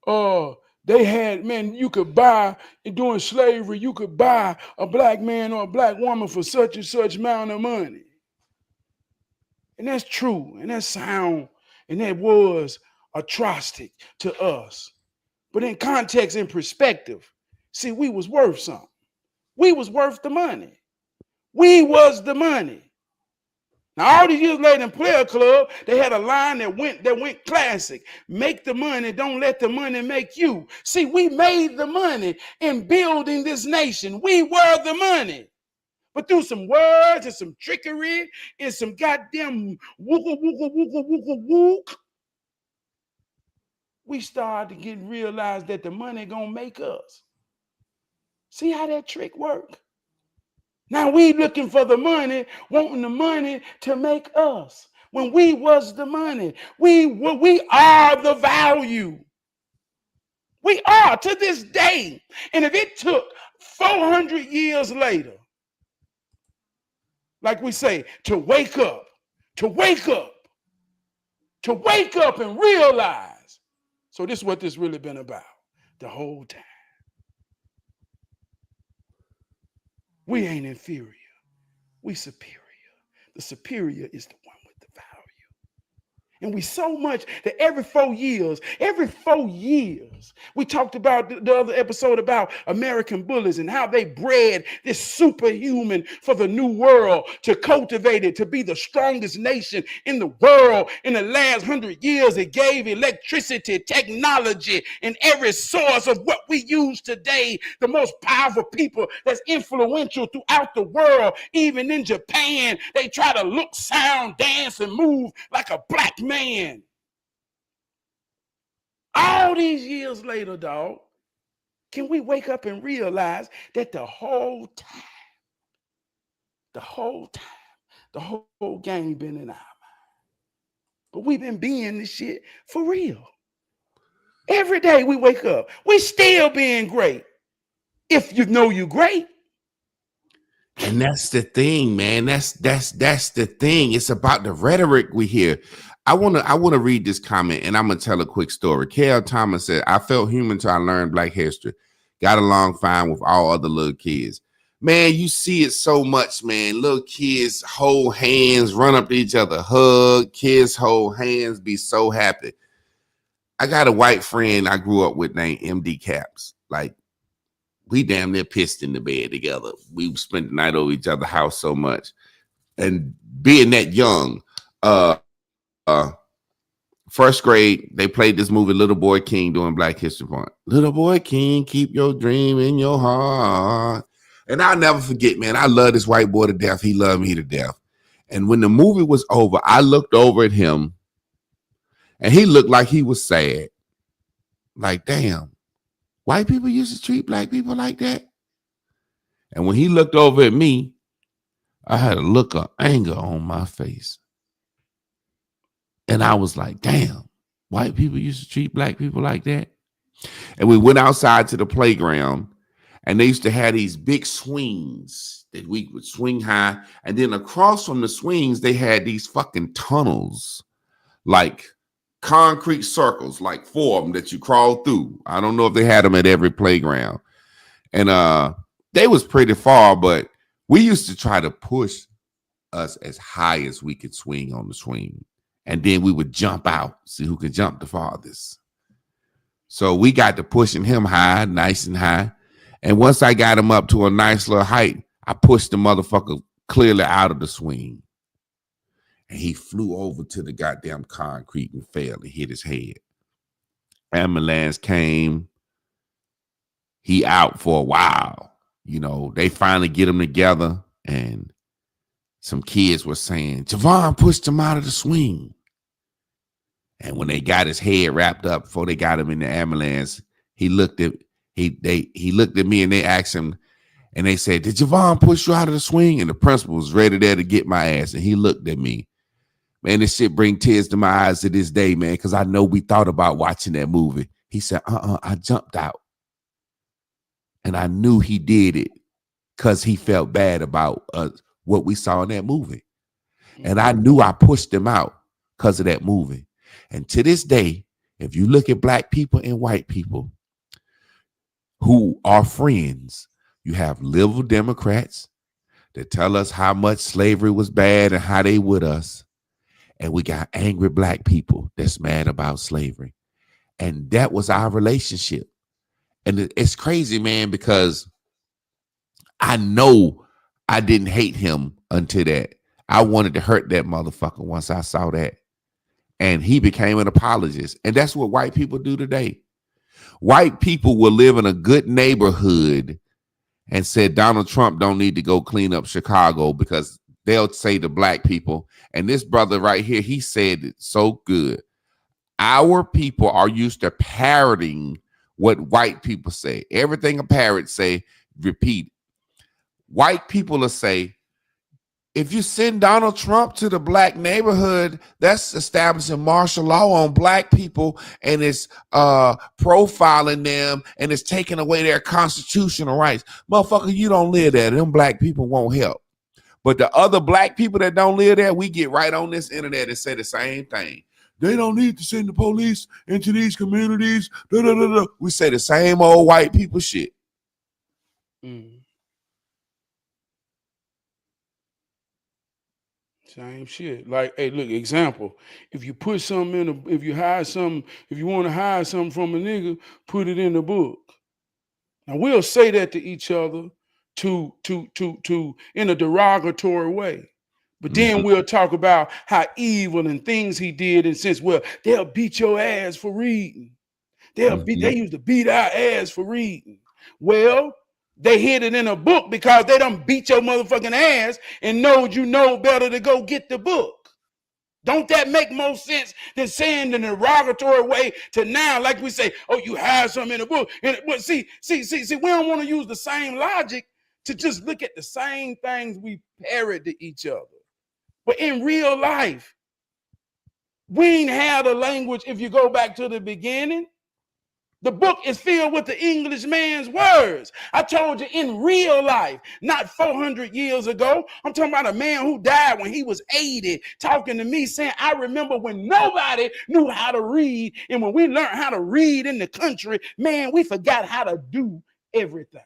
They had, man, you could buy, during slavery, you could buy a black man or a black woman for such and such amount of money. And that's true, and that's sound, and that was atrocious to us. But in context and perspective, see, we was worth something. We was worth the money. We was the money. Now, all these years later in Player Club, they had a line that went classic. Make the money, don't let the money make you. See, we made the money in building this nation. We were the money. But through some words and some trickery and some goddamn wook, we started to realize that the money gonna make us. See how that trick work? Now we looking for the money, wanting the money to make us. When we was the money, we are the value. We are to this day. And if it took 400 years later, like we say, to wake up and realize. So this is what this really been about the whole time. We ain't inferior. We superior. The superior is the one with the value. And we so much that every 4 years, we talked about the other episode about American bullies and how they bred this superhuman for the new world to cultivate it, to be the strongest nation in the world. In the last 100 years, it gave electricity, technology, and every source of what we use today, the most powerful people that's influential throughout the world. Even in Japan, they try to look, sound, dance, and move like a black man. All these years later, dog, can we wake up and realize that the whole time, the whole game been in our mind? But we've been being this shit for real. Every day we wake up, we still being great. If you know you're great. And that's the thing, man. That's the thing. It's about the rhetoric we hear. I want to read this comment, and I'm gonna tell a quick story. K.L. Thomas said, "I felt human till I learned Black history. Got along fine with all other little kids." Man, you see it so much, man. Little kids hold hands, run up to each other, hug. Kids hold hands, be so happy. I got a white friend I grew up with named MD Caps. Like, we damn near pissed in the bed together. We spent the night over each other's house so much. And being that young, first grade, they played this movie, Little Boy King, during Black History Month. Little Boy King, keep your dream in your heart. And I'll never forget, man, I love this white boy to death. He loved me to death. And when the movie was over, I looked over at him, and he looked like he was sad. Like, damn, white people used to treat black people like that? And when he looked over at me, I had a look of anger on my face. And I was like, damn, white people used to treat black people like that? And we went outside to the playground, and they used to have these big swings that we would swing high. And then across from the swings, they had these fucking tunnels, like concrete circles, like 4 of them that you crawl through. I don't know if they had them at every playground. And they was pretty far, but we used to try to push us as high as we could swing on the swing. And then we would jump out, see who could jump the farthest. So we got to pushing him high, nice and high. And once I got him up to a nice little height, I pushed the motherfucker clearly out of the swing. And he flew over to the goddamn concrete and fell and hit his head. Ambulance came. He out for a while. You know, they finally get him together, and some kids were saying, Javon pushed him out of the swing. And when they got his head wrapped up before they got him in the ambulance, he looked at me and they asked him, and they said, did Javon push you out of the swing? And the principal was ready there to get my ass. And he looked at me. Man, this shit bring tears to my eyes to this day, man, because I know we thought about watching that movie. He said, I jumped out. And I knew he did it because he felt bad about what we saw in that movie. And I knew I pushed him out because of that movie. And to this day, if you look at black people and white people who are friends, you have liberal Democrats that tell us how much slavery was bad and how they with us. And we got angry black people that's mad about slavery. And that was our relationship. And it's crazy, man, because I know I didn't hate him until that. I wanted to hurt that motherfucker once I saw that. And he became an apologist. And that's what white people do today. White people will live in a good neighborhood and said Donald Trump don't need to go clean up Chicago because they'll say to black people, and this brother right here, he said it so good. Our people are used to parroting what white people say. Everything a parrot say, repeat. White people will say, if you send Donald Trump to the black neighborhood, that's establishing martial law on black people, and it's profiling them, and it's taking away their constitutional rights. Motherfucker, you don't live there. Them black people won't help. But the other black people that don't live there, we get right on this internet and say the same thing. They don't need to send the police into these communities. Da, da, da, da. We say the same old white people shit. Same shit. Like, hey, look, example. If you put something in if you want to hide something from a nigga, put it in the book. Now we'll say that to each other to in a derogatory way. But then we'll talk about how evil and things he did, and since, well, they'll beat your ass for reading. They used to beat our ass for reading. Well, they hid it in a book because they done beat your motherfucking ass and knowed you know better to go get the book. Don't that make more sense than saying in a derogatory way to now, like we say, oh, you have something in the book. And see, we don't want to use the same logic to just look at the same things we parrot to each other. But in real life, we ain't had a language. If you go back to the beginning, the book is filled with the English man's words. I told you, in real life, not 400 years ago. I'm talking about a man who died when he was 80, talking to me saying, I remember when nobody knew how to read. And when we learned how to read in the country, man, we forgot how to do everything.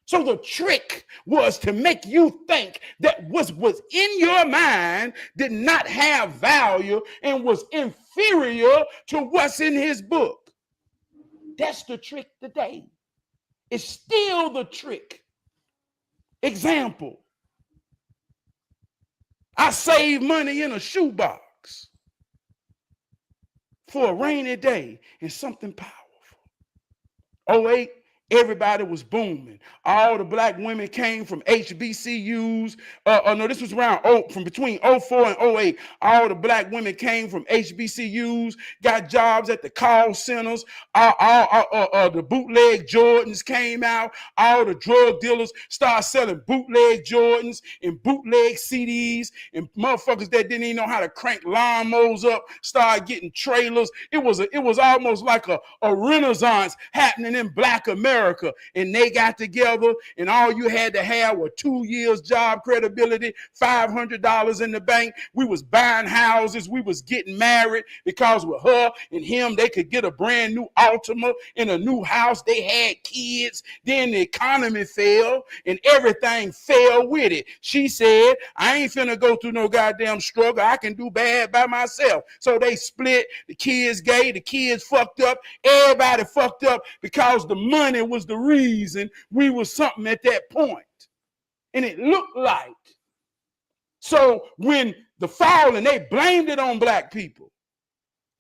So the trick was to make you think that what was in your mind did not have value and was inferior to what's in his book. That's the trick today. It's still the trick. Example. I save money in a shoebox for a rainy day and something powerful. 08, everybody was booming. All the black women came from HBCUs. This was from between 04 and 08. All the black women came from HBCUs, got jobs at the call centers. The bootleg Jordans came out. All the drug dealers started selling bootleg Jordans and bootleg CDs, and motherfuckers that didn't even know how to crank lawnmowers up started getting trailers. It was almost like a renaissance happening in black America. America, and they got together, and all you had to have were 2 years job credibility, $500 in the bank. We was buying houses, we was getting married, because with her and him, they could get a brand new Altima in a new house. They had kids. Then the economy fell, and everything fell with it. She said, I ain't finna go through no goddamn struggle. I can do bad by myself. So they split. The kids gay, the kids fucked up, everybody fucked up, because the money was the reason we was something at that point. And it looked like. So when the fall, and they blamed it on black people.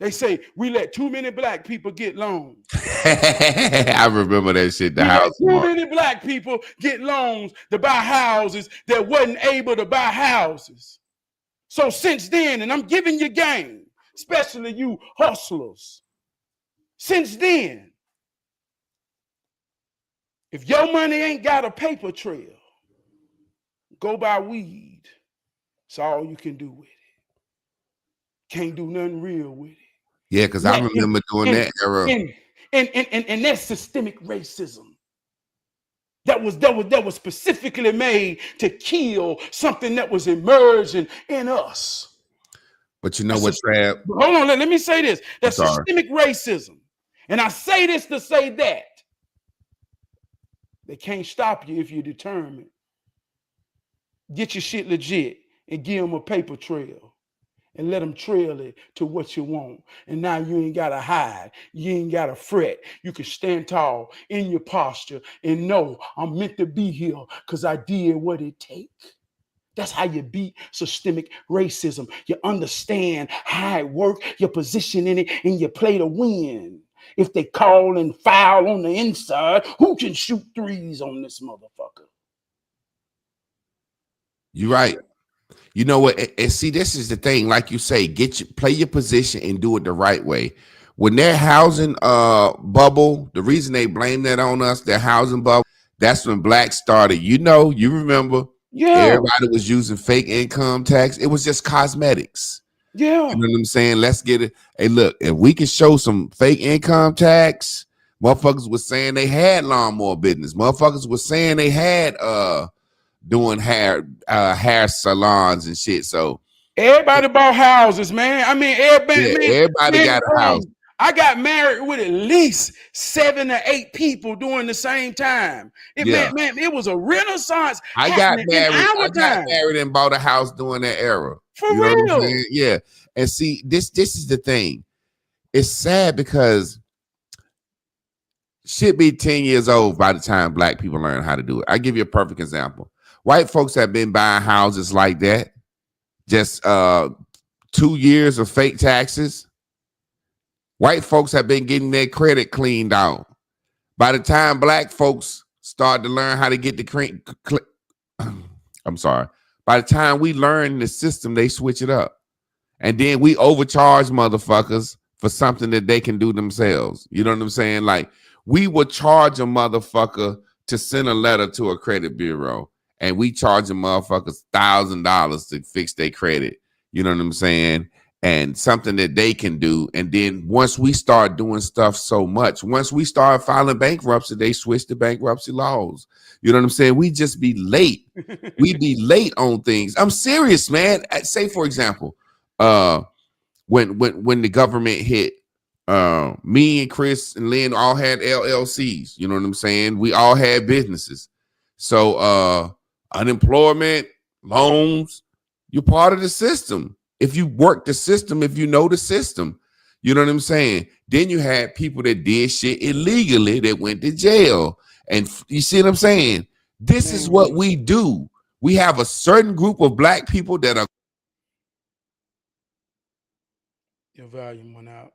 They say we let too many black people get loans. I remember that shit. We let too many black people get loans to buy houses that wasn't able to buy houses. So since then, and I'm giving you game, especially you hustlers, since then, if your money ain't got a paper trail, go buy weed. It's all you can do with it. Can't do nothing real with it. Yeah, because I remember doing that era. And that's systemic racism. That was specifically made to kill something that was emerging in us. But you know what, Trab? Hold on, let me say this. That's systemic racism. And I say this to say that. They can't stop you if you're determined. Get your shit legit and give them a paper trail. And let them trail it to what you want. And now you ain't got to hide. You ain't got to fret. You can stand tall in your posture and know I'm meant to be here because I did what it takes. That's how you beat systemic racism. You understand how it works, your position in it, and you play to win. If they call and foul on the inside, who can shoot threes on this motherfucker? You're right. You know what? And see, this is the thing. Like you say, play your position and do it the right way. When their housing bubble, the reason they blame that on us, their housing bubble, that's when blacks started. You remember? Yeah. Everybody was using fake income tax. It was just cosmetics. Yeah. You know what I'm saying? Let's get it. Hey, look, if we can show some fake income tax, motherfuckers was saying they had lawnmower business. Motherfuckers was saying they had doing hair salons and shit. So everybody bought houses, man. I mean, everybody got a house. I got married with at least 7 or 8 people during the same time. It was a renaissance. I got married and bought a house during that era. For real. Yeah. And see, this is the thing. It's sad because shit be 10 years old by the time black people learn how to do it. I give you a perfect example. White folks have been buying houses like that. Just 2 years of fake taxes. White folks have been getting their credit cleaned out. By the time black folks start to learn how to get the I'm sorry. By the time we learn the system, they switch it up. And then we overcharge motherfuckers for something that they can do themselves. You know what I'm saying? Like, we would charge a motherfucker to send a letter to a credit bureau, and we charge a motherfuckers $1,000 to fix their credit. You know what I'm saying? And something that they can do. And then once we start doing stuff so much, once we start filing bankruptcy, they switch the bankruptcy laws. You know what I'm saying? We just be late. We be late on things. I'm serious, man. Say, for example, when the government hit, me and Chris and Lynn all had LLCs. You know what I'm saying? We all had businesses. So unemployment, loans, you're part of the system. If you work the system, if you know the system, you know what I'm saying? Then you had people that did shit illegally that went to jail. And you see what I'm saying? This is what we do. We have a certain group of black people that are. Your volume went out.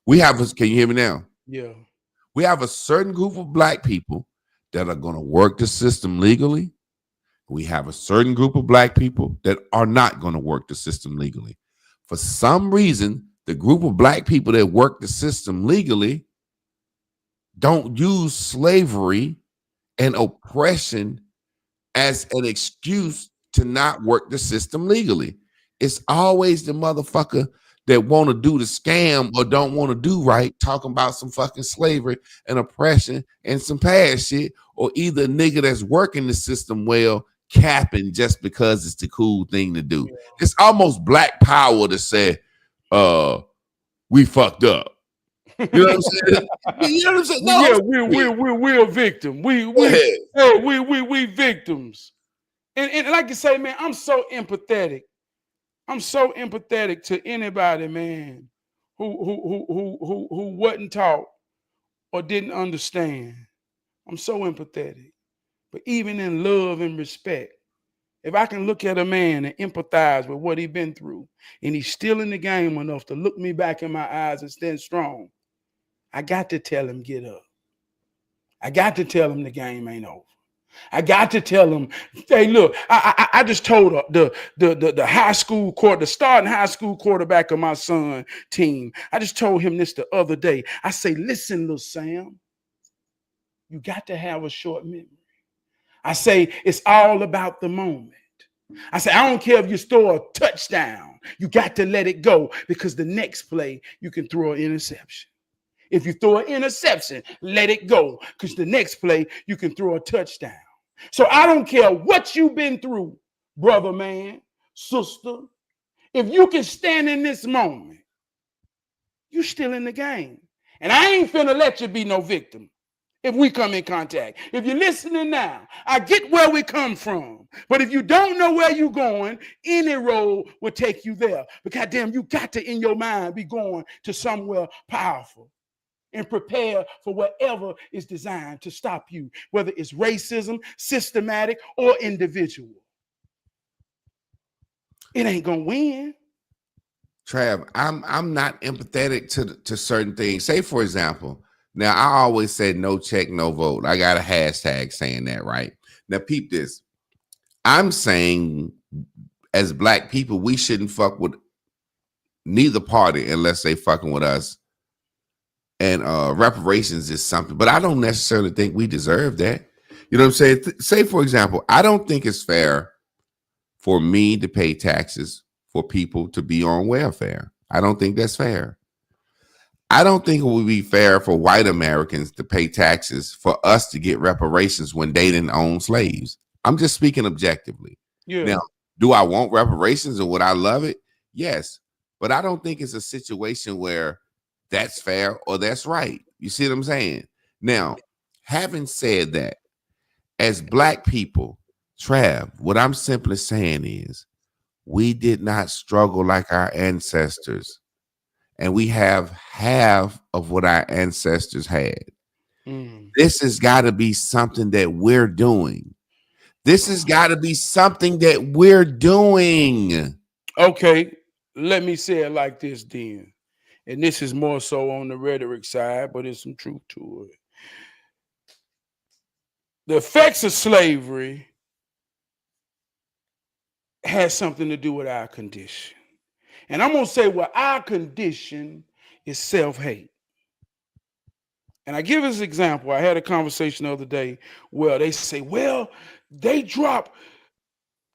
Can you hear me now? Yeah. We have a certain group of black people that are going to work the system legally. We have a certain group of black people that are not going to work the system legally. For some reason, the group of black people that work the system legally don't use slavery and oppression as an excuse to not work the system legally. It's always the motherfucker that want to do the scam or don't want to do right, talking about some fucking slavery and oppression and some past shit, or either a nigga that's working the system well, capping just because it's the cool thing to do. Yeah. It's almost black power to say, we fucked up. You know what I'm saying? You know what I'm saying? No, Yeah, we're a victim. We victims. And like you say, man, I'm so empathetic. I'm so empathetic to anybody, man, who wasn't taught or didn't understand. I'm so empathetic. But even in love and respect, if I can look at a man and empathize with what he's been through, and he's still in the game enough to look me back in my eyes and stand strong, I got to tell him, get up. I got to tell him the game ain't over. I got to tell him, hey, look, I just told the high school the starting high school quarterback of my son team. I just told him this the other day. I say, listen, little Sam, you got to have a short memory. I say, it's all about the moment. I say, I don't care if you score a touchdown. You got to let it go, because the next play you can throw an interception. If you throw an interception, let it go, because the next play you can throw a touchdown. So I don't care what you've been through, brother, man, sister. If you can stand in this moment, you still in the game. And I ain't finna let you be no victim if we come in contact. If you're listening now, I get where we come from. But if you don't know where you're going, any road will take you there. But goddamn, you got to, in your mind, be going to somewhere powerful and prepare for whatever is designed to stop you, whether it's racism, systematic, or individual. It ain't gonna win. Trab, I'm not empathetic to certain things. Say, for example, now I always say no check, no vote. I got a hashtag saying that, right? Now, peep this. I'm saying, as black people, we shouldn't fuck with neither party unless they fucking with us. And reparations is something, but I don't necessarily think we deserve that. You know what I'm saying? Say, for example, I don't think it's fair for me to pay taxes for people to be on welfare. I don't think that's fair. I don't think it would be fair for white Americans to pay taxes for us to get reparations when they didn't own slaves. I'm just speaking objectively. Yeah. Now, do I want reparations and would I love it? Yes. But I don't think it's a situation where that's fair or that's right. You see what I'm saying? Now, having said that, as black people, Trav, what I'm simply saying is we did not struggle like our ancestors, and we have half of what our ancestors had. This has got to be something that we're doing. This has got to be something that we're doing. Okay, let me say it like this then. And this is more so on the rhetoric side, but there's some truth to it. The effects of slavery has something to do with our condition. And I'm going to say, well, our condition is self-hate. And I give this example. I had a conversation the other day where they say, well, they drop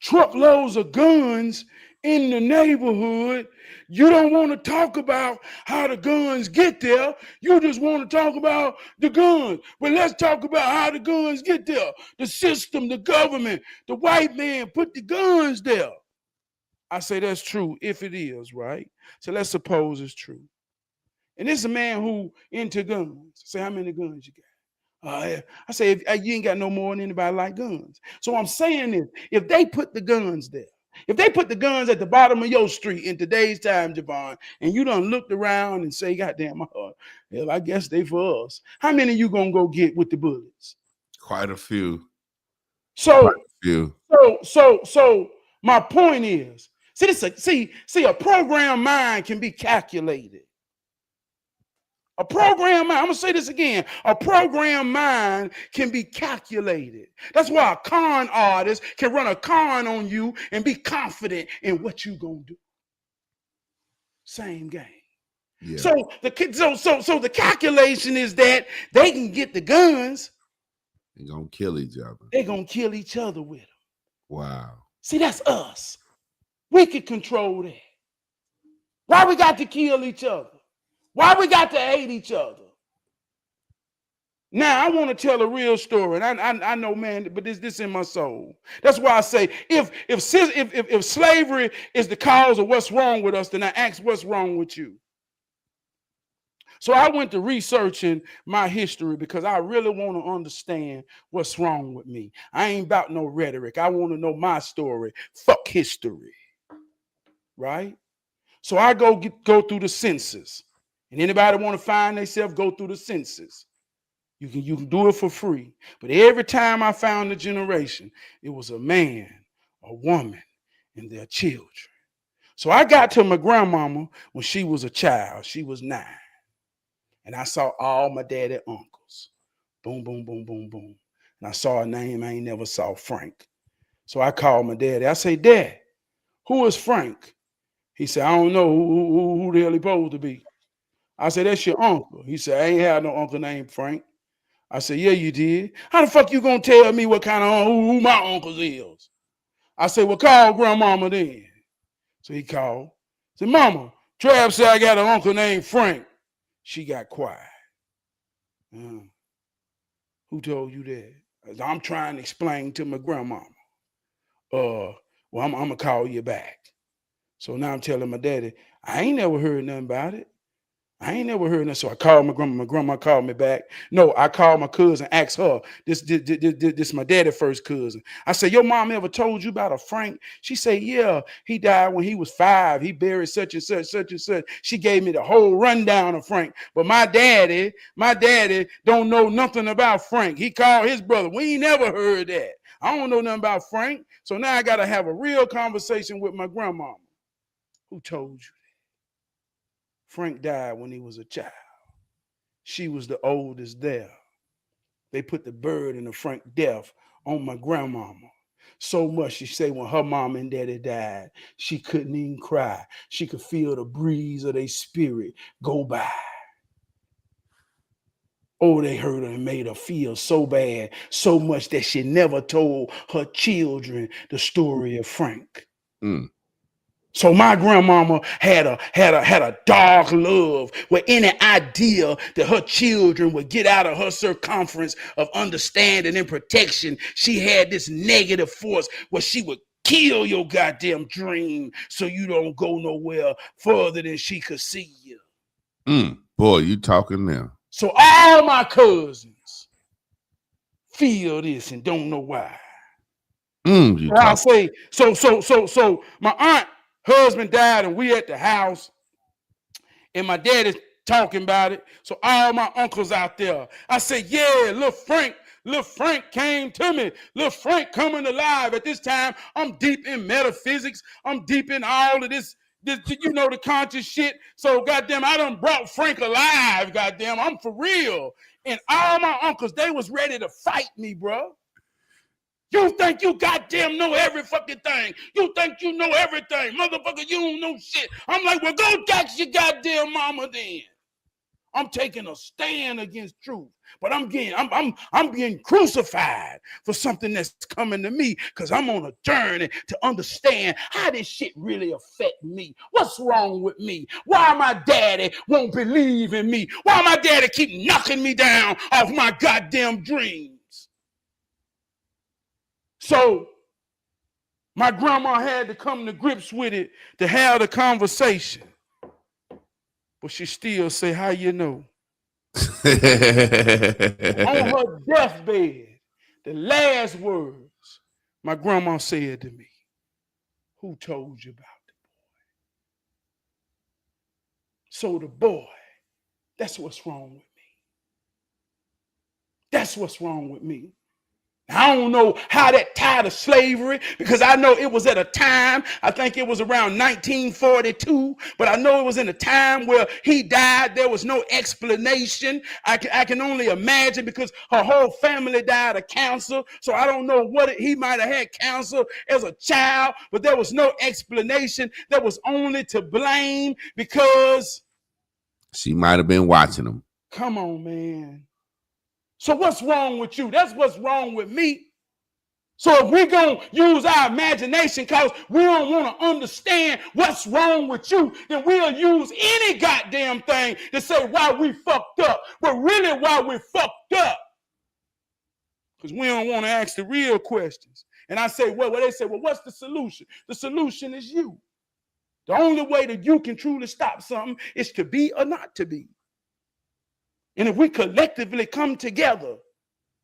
truckloads of guns in the neighborhood. You don't want to talk about how the guns get there. You just want to talk about the guns. But let's talk about how the guns get there. The system, the government, the white man put the guns there. I say that's true if it is, right? So let's suppose it's true. And this is a man who into guns. Say, how many guns you got? I say, you ain't got no more than anybody like guns. So I'm saying this, if they put the guns there, if they put the guns at the bottom of your street in today's time, Javon, and you done looked around and say, goddamn, my heart, well, I guess they for us. How many you gonna go get with the bullets? Quite a few. So my point is, see, a programmed mind can be calculated. A programmed mind, I'm gonna say this again, a programmed mind can be calculated. That's why a con artist can run a con on you and be confident in what you're gonna do. Same game. Yeah. So the calculation is that they can get the guns. They're gonna kill each other. They're gonna kill each other with them. Wow. See, that's us. We can control that. Why we got to kill each other? Why we got to hate each other? Now, I want to tell a real story, and I know, man, but this in my soul. That's why I say, if slavery is the cause of what's wrong with us, then I ask, what's wrong with you? So I went to researching my history because I really want to understand what's wrong with me. I ain't about no rhetoric. I want to know my story. Fuck history, right? So I go through the census, and anybody want to find themselves, go through the census. You can do it for free. But every time I found a generation, it was a man, a woman, and their children. So I got to my grandmama when she was a child. She was 9. And I saw all my daddy uncles. Boom, boom, boom, boom, boom. And I saw a name I ain't never saw, Frank. So I called my daddy. I say, Dad, who is Frank? He said, I don't know who the hell he supposed to be. I said, that's your uncle. He said, I ain't had no uncle named Frank. I said, yeah, you did. How the fuck you gonna tell me what kind of who my uncles is? I said, well, call grandmama then. So he called. I said, Mama, Trab said I got an uncle named Frank. She got quiet. Who told you that? I'm trying to explain to my grandmama. Well, I'm gonna call you back. So now I'm telling my daddy, I ain't never heard nothing about it. I ain't never heard that. So I called my grandma. My grandma called me back. No, I called my cousin, asked her. This my daddy's first cousin. I said, your mom ever told you about a Frank? She said, yeah, he died when he was 5. He buried such and such, such and such. She gave me the whole rundown of Frank. But my daddy don't know nothing about Frank. He called his brother. We ain't never heard that. I don't know nothing about Frank. So now I got to have a real conversation with my grandmama. Who told you? Frank died when he was a child. She was the oldest there. They put the burden of Frank death on my grandmama. So much, she said, when her mom and daddy died, she couldn't even cry. She could feel the breeze of their spirit go by. Oh, they hurt her and made her feel so bad, so much that she never told her children the story of Frank. So my grandmama had a dark love with any idea that her children would get out of her circumference of understanding and protection. She had this negative force where she would kill your goddamn dream so you don't go nowhere further than she could see you. Boy, you talking now. So all my cousins feel this and don't know why. I say, so my aunt husband died and we at the house and my daddy's talking about it. So all my uncles out there, I say, yeah, little Frank came to me. Little Frank coming alive. At this time, I'm deep in metaphysics. I'm deep in all of this, you know, the conscious shit. So goddamn, I done brought Frank alive. Goddamn, I'm for real. And all my uncles, they was ready to fight me, bro. You think you goddamn know every fucking thing. You think you know everything. Motherfucker, you don't know shit. I'm like, well, go tax your goddamn mama then. I'm taking a stand against truth. But I'm being crucified for something that's coming to me because I'm on a journey to understand how this shit really affect me. What's wrong with me? Why my daddy won't believe in me? Why my daddy keep knocking me down off my goddamn dreams? So my grandma had to come to grips with it to have the conversation. But she still say, how you know? On her deathbed, the last words my grandma said to me, who told you about the boy? So the boy, that's what's wrong with me. That's what's wrong with me. I don't know how that tied to slavery because I know it was at a time, I think it was around 1942, but I know it was in a time where he died. There was no explanation. I can only imagine because her whole family died of cancer. So I don't know he might have had cancer as a child, but there was no explanation. There was only to blame because she might have been watching him. Come on, man. So what's wrong with you? That's what's wrong with me. So if we're going to use our imagination because we don't want to understand what's wrong with you, then we'll use any goddamn thing to say why we fucked up. But really why we fucked up. Because we don't want to ask the real questions. And I say, well, they say, well, what's the solution? The solution is you. The only way that you can truly stop something is to be or not to be. And if we collectively come together,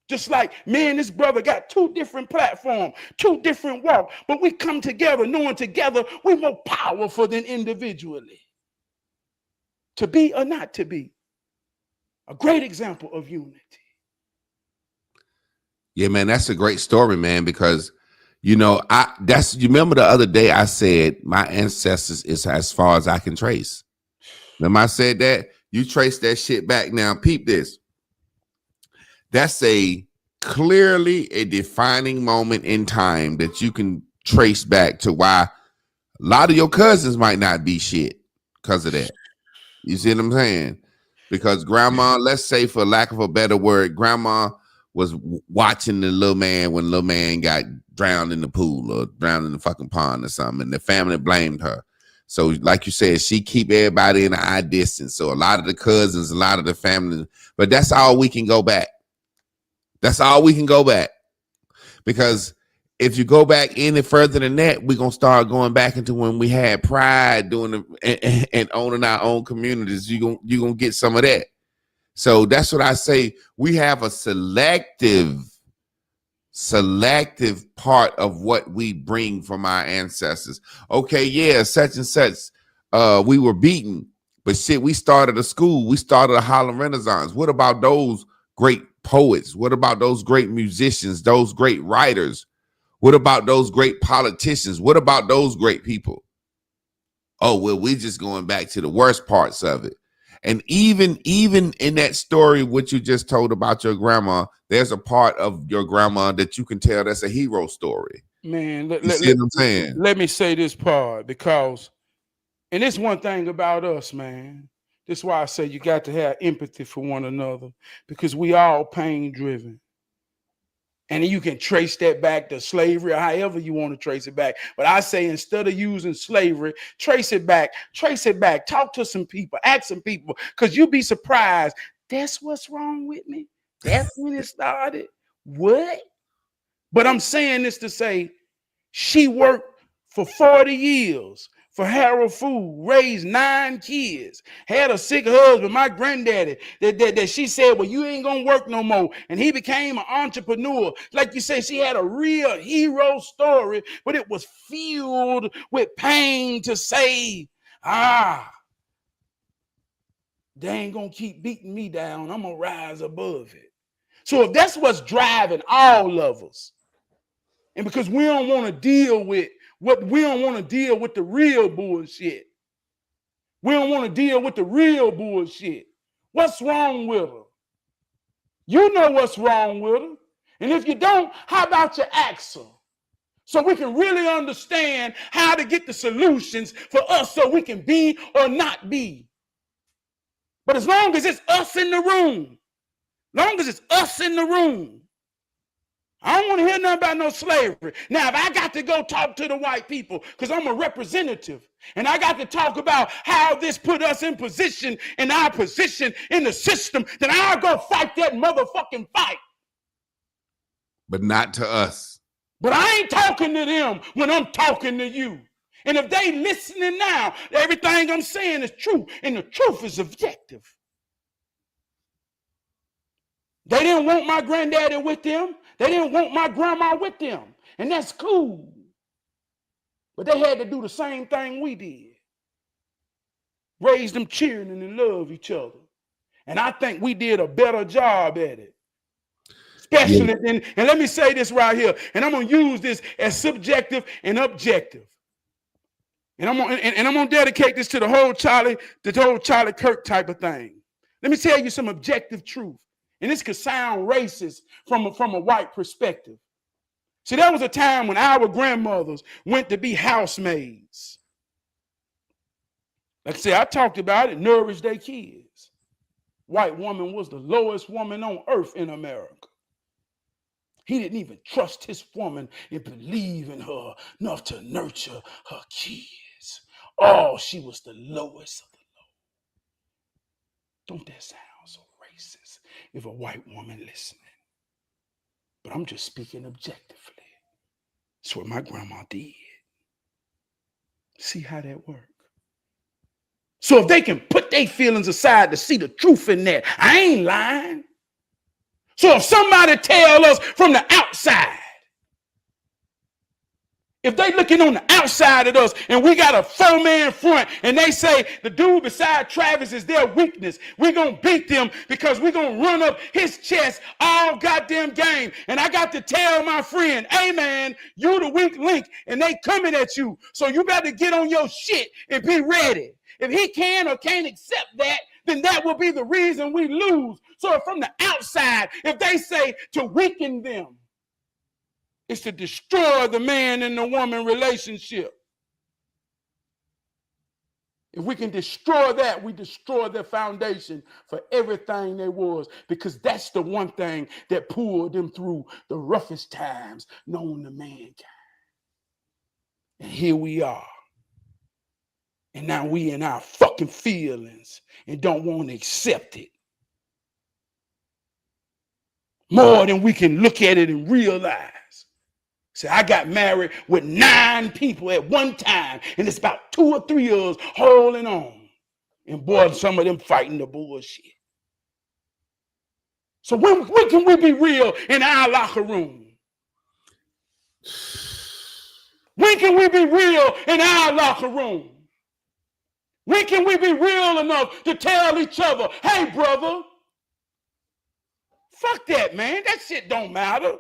just like me and this brother got two different platforms, two different walks, but we come together knowing together we're more powerful than individually. To be or not to be. A great example of unity. Yeah, man, that's a great story, man, because you remember the other day I said my ancestors is as far as I can trace. Remember I said that? You trace that shit back now. Peep this. That's clearly a defining moment in time that you can trace back to why a lot of your cousins might not be shit because of that. You see what I'm saying? Because grandma, let's say for lack of a better word, grandma was watching the little man when little man got drowned in the pool or drowned in the fucking pond or something, and the family blamed her. So like you said, she keep everybody in an eye distance. So a lot of the cousins, a lot of the family, but that's all we can go back. That's all we can go back. Because if you go back any further than that, we're going to start going back into when we had pride doing and owning our own communities. You're going to get some of that. So that's what I say. We have a selective part of what we bring from our ancestors. Okay, yeah, such and such, we were beaten, but shit, we started a school. We started a Harlem Renaissance. What about those great poets? What about those great musicians, those great writers? What about those great politicians? What about those great people? Oh, well, we're just going back to the worst parts of it. And even in that story, what you just told about your grandma, there's a part of your grandma that you can tell that's a hero story. Man, you see what I'm saying? Let me say this part, because, and it's one thing about us, man. This is why I say you got to have empathy for one another, because we all pain driven. And you can trace that back to slavery or however you want to trace it back. But I say instead of using slavery, trace it back. Talk to some people, ask some people, because you'll be surprised. That's what's wrong with me. That's when it started. What? But I'm saying this to say she worked for 40 years for Harold Food, raised 9 kids, had a sick husband, my granddaddy, that she said, well, you ain't gonna work no more. And he became an entrepreneur. Like you say, she had a real hero story, but it was filled with pain to say, they ain't gonna keep beating me down. I'm gonna rise above it. So if that's what's driving all of us, and because we don't want to deal with the real bullshit. We don't want to deal with the real bullshit. What's wrong with her? You know what's wrong with her. And if you don't, how about you ask her? So we can really understand how to get the solutions for us so we can be or not be. But as long as it's us in the room, I don't want to hear nothing about no slavery. Now, if I got to go talk to the white people, because I'm a representative, and I got to talk about how this put us in position, in our position in the system, then I'll go fight that motherfucking fight. But not to us. But I ain't talking to them when I'm talking to you. And if they listening now, everything I'm saying is true, and the truth is objective. They didn't want my granddaddy with them. They didn't want my grandma with them. And that's cool. But they had to do the same thing we did. Raise them cheering and love each other. And I think we did a better job at it. Especially, and let me say this right here, and I'm going to use this as subjective and objective. And I'm gonna dedicate this to the whole Charlie Kirk type of thing. Let me tell you some objective truth. And this could sound racist from a white perspective. See, there was a time when our grandmothers went to be housemaids. Like I said, I talked about it, nourished their kids. White woman was the lowest woman on earth in America. He didn't even trust his woman and believe in her enough to nurture her kids. Oh, she was the lowest of the low. Don't that sound so racist if a white woman listening? But I'm just speaking objectively. That's what my grandma did. See how that works? So if they can put their feelings aside to see the truth in that, I ain't lying. So if somebody tell us from the outside, if they looking on the outside of us and we got a 4-man front and they say the dude beside Travis is their weakness, we're going to beat them because we're going to run up his chest all goddamn game. And I got to tell my friend, hey man, you the weak link and they coming at you. So you better get on your shit and be ready. If he can or can't accept that, then that will be the reason we lose. So from the outside, if they say to weaken them, it's to destroy the man and the woman relationship. If we can destroy that, we destroy their foundation for everything they was, because that's the one thing that pulled them through the roughest times known to mankind. And here we are. And now we in our fucking feelings and don't want to accept it. More than we can look at it and realize. So I got married with 9 people at one time, and it's about 2 or 3 years holding on. And boy, some of them fighting the bullshit. So when can we be real in our locker room? When can we be real in our locker room? When can we be real enough to tell each other, hey, brother, fuck that, man. That shit don't matter.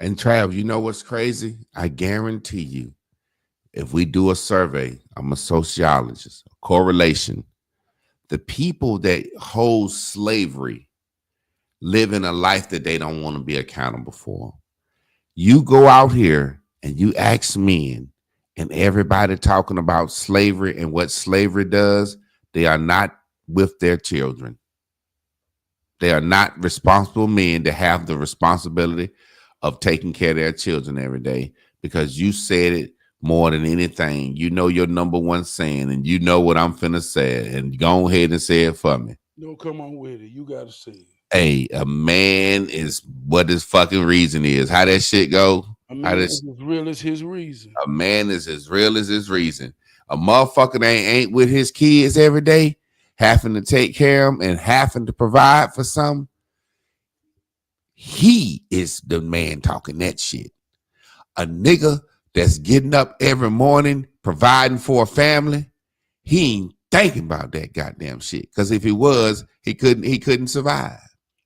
And Trav, you know what's crazy? I guarantee you, if we do a survey, I'm a sociologist, a correlation, the people that hold slavery live in a life that they don't want to be accountable for. You go out here and you ask men, and everybody talking about slavery and what slavery does, they are not with their children. They are not responsible men to have the responsibility of taking care of their children every day, because you said it more than anything. You know your number one saying, and you know what I'm finna say, and go ahead and say it for me. No, come on with it. You gotta say it. Hey, a man is what his fucking reason is. How that shit go? A man is as real as his reason. A man is as real as his reason. A motherfucker that ain't with his kids every day, having to take care of them and having to provide for some, he is the man talking that shit. A nigga that's getting up every morning, providing for a family, he ain't thinking about that goddamn shit. Because if he was, he couldn't survive.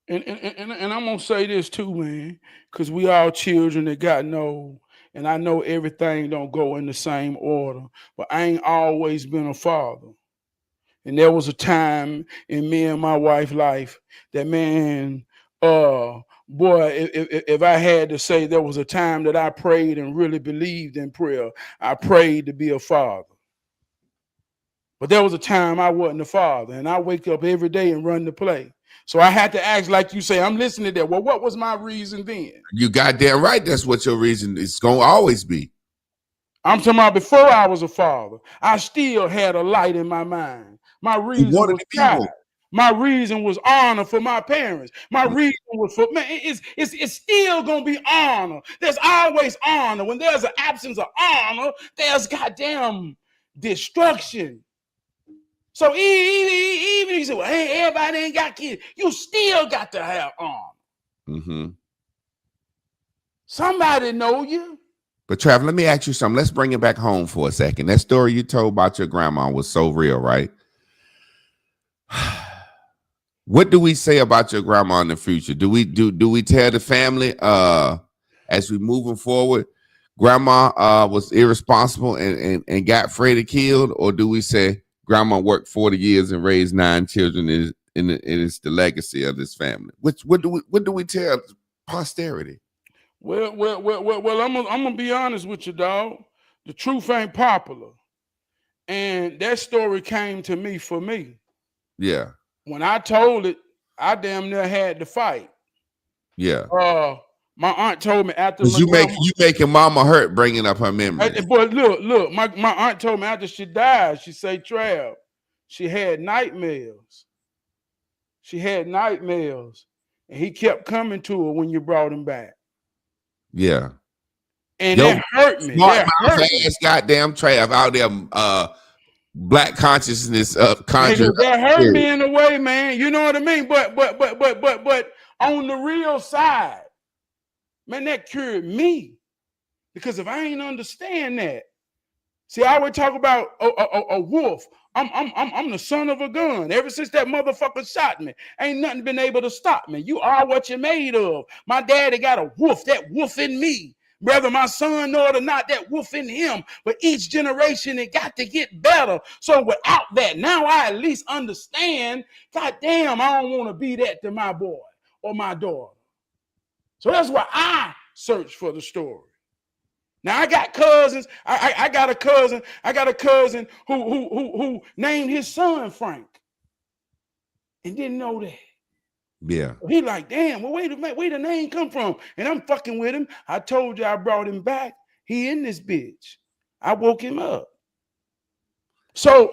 And I'm gonna say this too, man, because we all children that got no, and I know everything don't go in the same order, but I ain't always been a father. And there was a time in me and my wife's life that, man, boy, if I had to say, there was a time that I prayed and really believed in prayer. I prayed to be a father. But there was a time I wasn't a father, and I wake up every day and run the play. So I had to ask, like you say, I'm listening to that. Well, what was my reason then? You goddamn right. That's what your reason is going to always be. I'm talking about before I was a father, I still had a light in my mind. My reason was pride. My reason was honor for my parents. My reason was for, man, it's still gonna be honor. There's always honor. When there's an absence of honor, there's goddamn destruction. So even you say, well, hey, everybody ain't got kids, you still got to have honor. Mm-hmm. Somebody know you. But Trav, let me ask you something. Let's bring it back home for a second. That story you told about your grandma was so real, right? What do we say about your grandma in the future? Do we tell the family as we moving forward, grandma was irresponsible and got Freddie killed, or do we say grandma worked 40 years and raised 9 children and it's the legacy of this family? What do we tell posterity? Well, I'm gonna be honest with you, dog. The truth ain't popular, and that story came to me for me. Yeah. When I told it, I damn near had to fight. Yeah. My aunt told me after Because my grandma. you making mama hurt bringing up her memories. Boy, look. My aunt told me after she died, she say, Trab, she had nightmares. She had nightmares, and he kept coming to her when you brought him back. Yeah. And Yo, that hurt me. smart That mouth hurt me. ass goddamn Trav out there black consciousness conjuring up That hurt spirit. me in a way, man. You know what I mean? But on the real side, man, that cured me. Because if I ain't understand that, see, I always talk about a wolf. I'm the son of a gun. Ever since that motherfucker shot me, ain't nothing been able to stop me. You are what you're made of. My daddy got a wolf, that wolf in me. Whether my son know it or not, that wolf in him. But each generation, it got to get better. So without that, now I at least understand, God damn, I don't want to be that to my boy or my daughter. So that's why I search for the story. Now I got cousins. I got a cousin. I got a cousin who named his son Frank and didn't know that. Yeah. He like, damn. Well, wait a minute. Where the name come from? And I'm fucking with him. I told you I brought him back. He in this bitch. I woke him up. So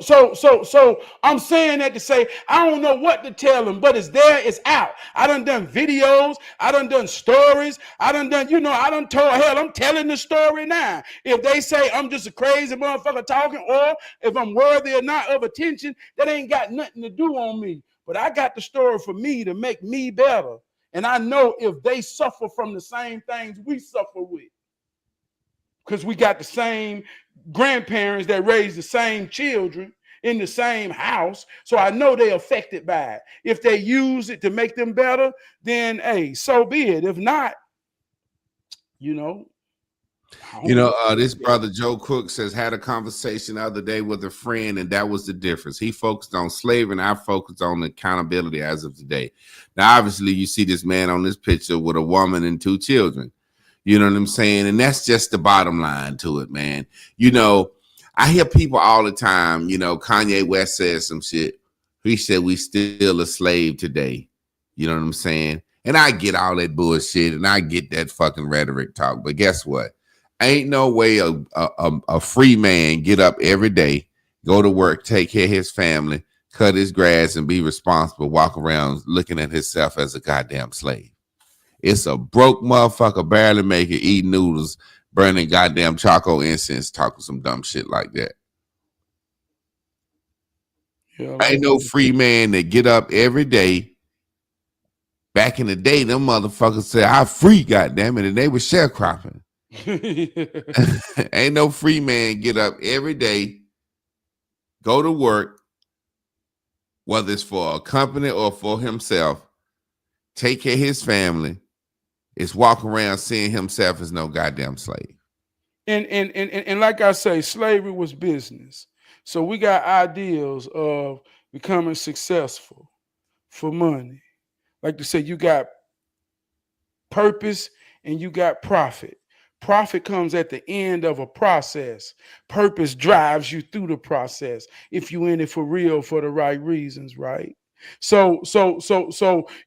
I'm saying that to say I don't know what to tell them, but it's there, it's out. I done videos, I done stories, I done I done told, hell, I'm telling the story now. If they say I'm just a crazy motherfucker talking, or if I'm worthy or not of attention, that ain't got nothing to do on me. But I got the story for me to make me better. And I know if they suffer from the same things we suffer with, because we got the same grandparents that raised the same children in the same house. So I know they're affected by it. If they use it to make them better, then hey, so be it. If not, This brother Joe Cook says had a conversation the other day with a friend, and that was the difference. He focused on slavery, and I focused on accountability as of today. Now, obviously, you see this man on this picture with a woman and 2 children. You know what I'm saying? And that's just the bottom line to it, man. I hear people all the time, Kanye West says some shit. He said we still a slave today. You know what I'm saying? And I get all that bullshit, and I get that fucking rhetoric talk. But guess what? Ain't no way a free man get up every day, go to work, take care of his family, cut his grass, and be responsible, walk around looking at himself as a goddamn slave. It's a broke motherfucker barely make it, eating noodles, burning goddamn charcoal incense, talking some dumb shit like that. Yeah, ain't no free man that get up every day. Back in the day, them motherfuckers said, I free, goddamn it, and they were sharecropping. Ain't no free man get up every day, go to work, whether it's for a company or for himself, take care of his family, is walking around seeing himself as no goddamn slave. And like I say, slavery was business. So we got ideals of becoming successful for money. Like to say, you got purpose and you got profit. Profit comes at the end of a process. Purpose drives you through the process if you in it for real, for the right reasons, right? So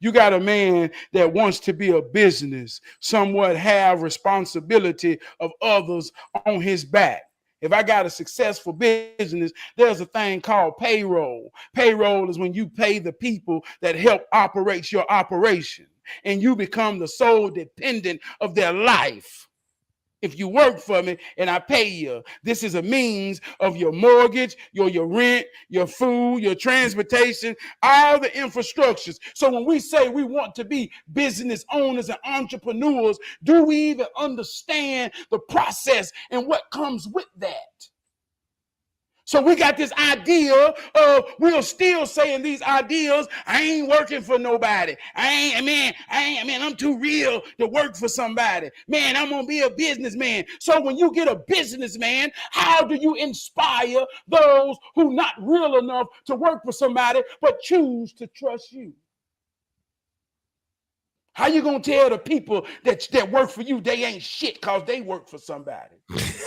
you got a man that wants to be a business, somewhat have responsibility of others on his back. If I got a successful business, there's a thing called payroll. Payroll is when you pay the people that help operate your operation, and you become the sole dependent of their life. If you work for me and I pay you, this is a means of your mortgage, your rent, your food, your transportation, all the infrastructures. So when we say we want to be business owners and entrepreneurs, do we even understand the process and what comes with that? So we got this idea of, we're still saying these ideas, I ain't working for nobody. I'm too real to work for somebody. Man, I'm gonna be a businessman. So when you get a businessman, how do you inspire those who not real enough to work for somebody, but choose to trust you? How you gonna tell the people that work for you they ain't shit because they work for somebody?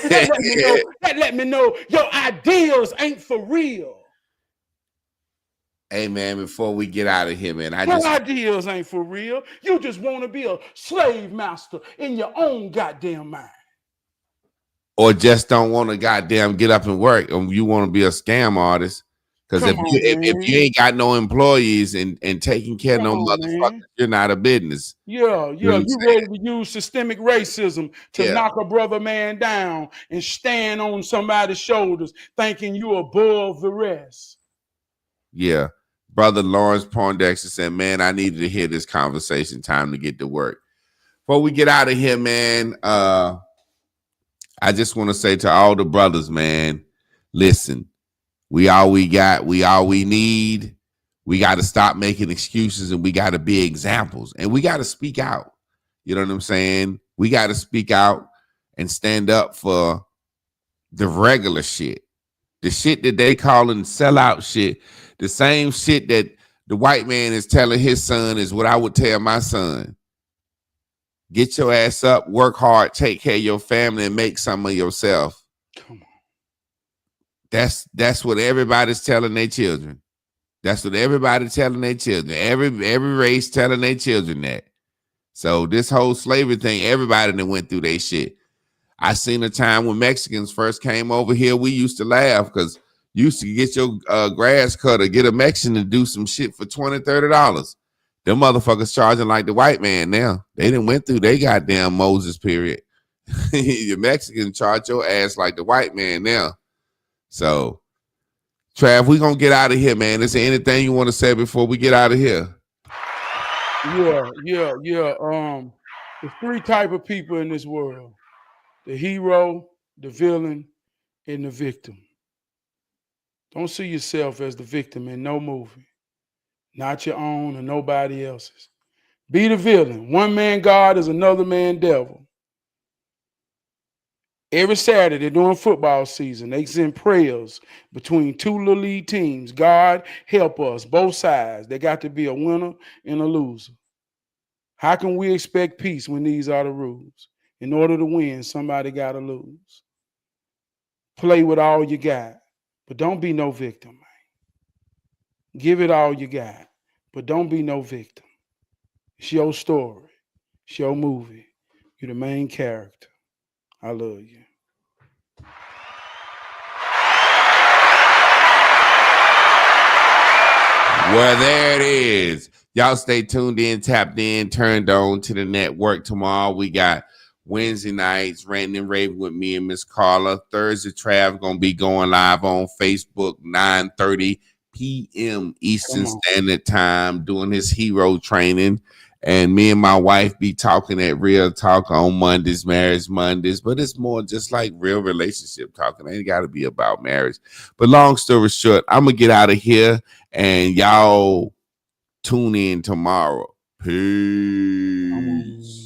That, let me know, that let me know your ideals ain't for real. Hey man, before we get out of here, man, Your ideas ain't for real. You just want to be a slave master in your own goddamn mind. Or just don't want to goddamn get up and work, and you want to be a scam artist. Because if you ain't got no employees and taking care of no motherfuckers, you're not a business. Yeah. You ready to use systemic racism to knock a brother man down and stand on somebody's shoulders thinking you above the rest. Yeah. Brother Lawrence Poindexter said, man, I needed to hear this conversation. Time to get to work. Before we get out of here, man, I just want to say to all the brothers, man, listen, we all we got, we all we need. We got to stop making excuses and we got to be examples and we got to speak out. You know what I'm saying? We got to speak out and stand up for the regular shit. The shit that they calling sellout shit. The same shit that the white man is telling his son is what I would tell my son. Get your ass up, work hard, take care of your family, and make some of yourself. Come on. That's what everybody's telling their children. That's what everybody's telling their children. Every race telling their children that. So this whole slavery thing, everybody that went through their shit. I seen a time when Mexicans first came over here, we used to laugh because you used to get your grass cutter, get a Mexican to do some shit for $20, $30. Them motherfuckers charging like the white man now. They didn't went through they goddamn Moses period. Your Mexican charge your ass like the white man now. So, Trav, we gonna get out of here, man. Is there anything you want to say before we get out of here? Yeah. There's three type of people in this world: the hero, the villain, and the victim. Don't see yourself as the victim in no movie, not your own or nobody else's. Be the villain. One man God is another man devil. Every Saturday during football season, they send prayers between two little league teams. God help us, both sides. There got to be a winner and a loser. How can we expect peace when these are the rules? In order to win, somebody got to lose. Play with all you got, but don't be no victim, man. Give it all you got, but don't be no victim. It's your story. It's your movie. You're the main character. I love you. Well, there it is. Y'all stay tuned in, tapped in, turned on to the network. Tomorrow we got Wednesday nights, ranting and raving with me and Miss Carla. Thursday, Trav gonna be going live on Facebook, 9:30 p.m. Eastern Standard Time, doing his hero training. And me and my wife be talking at Real Talk on Mondays, Marriage Mondays, but it's more just like real relationship talking. It ain't got to be about marriage. But long story short, I'm going to get out of here and y'all tune in tomorrow. Peace.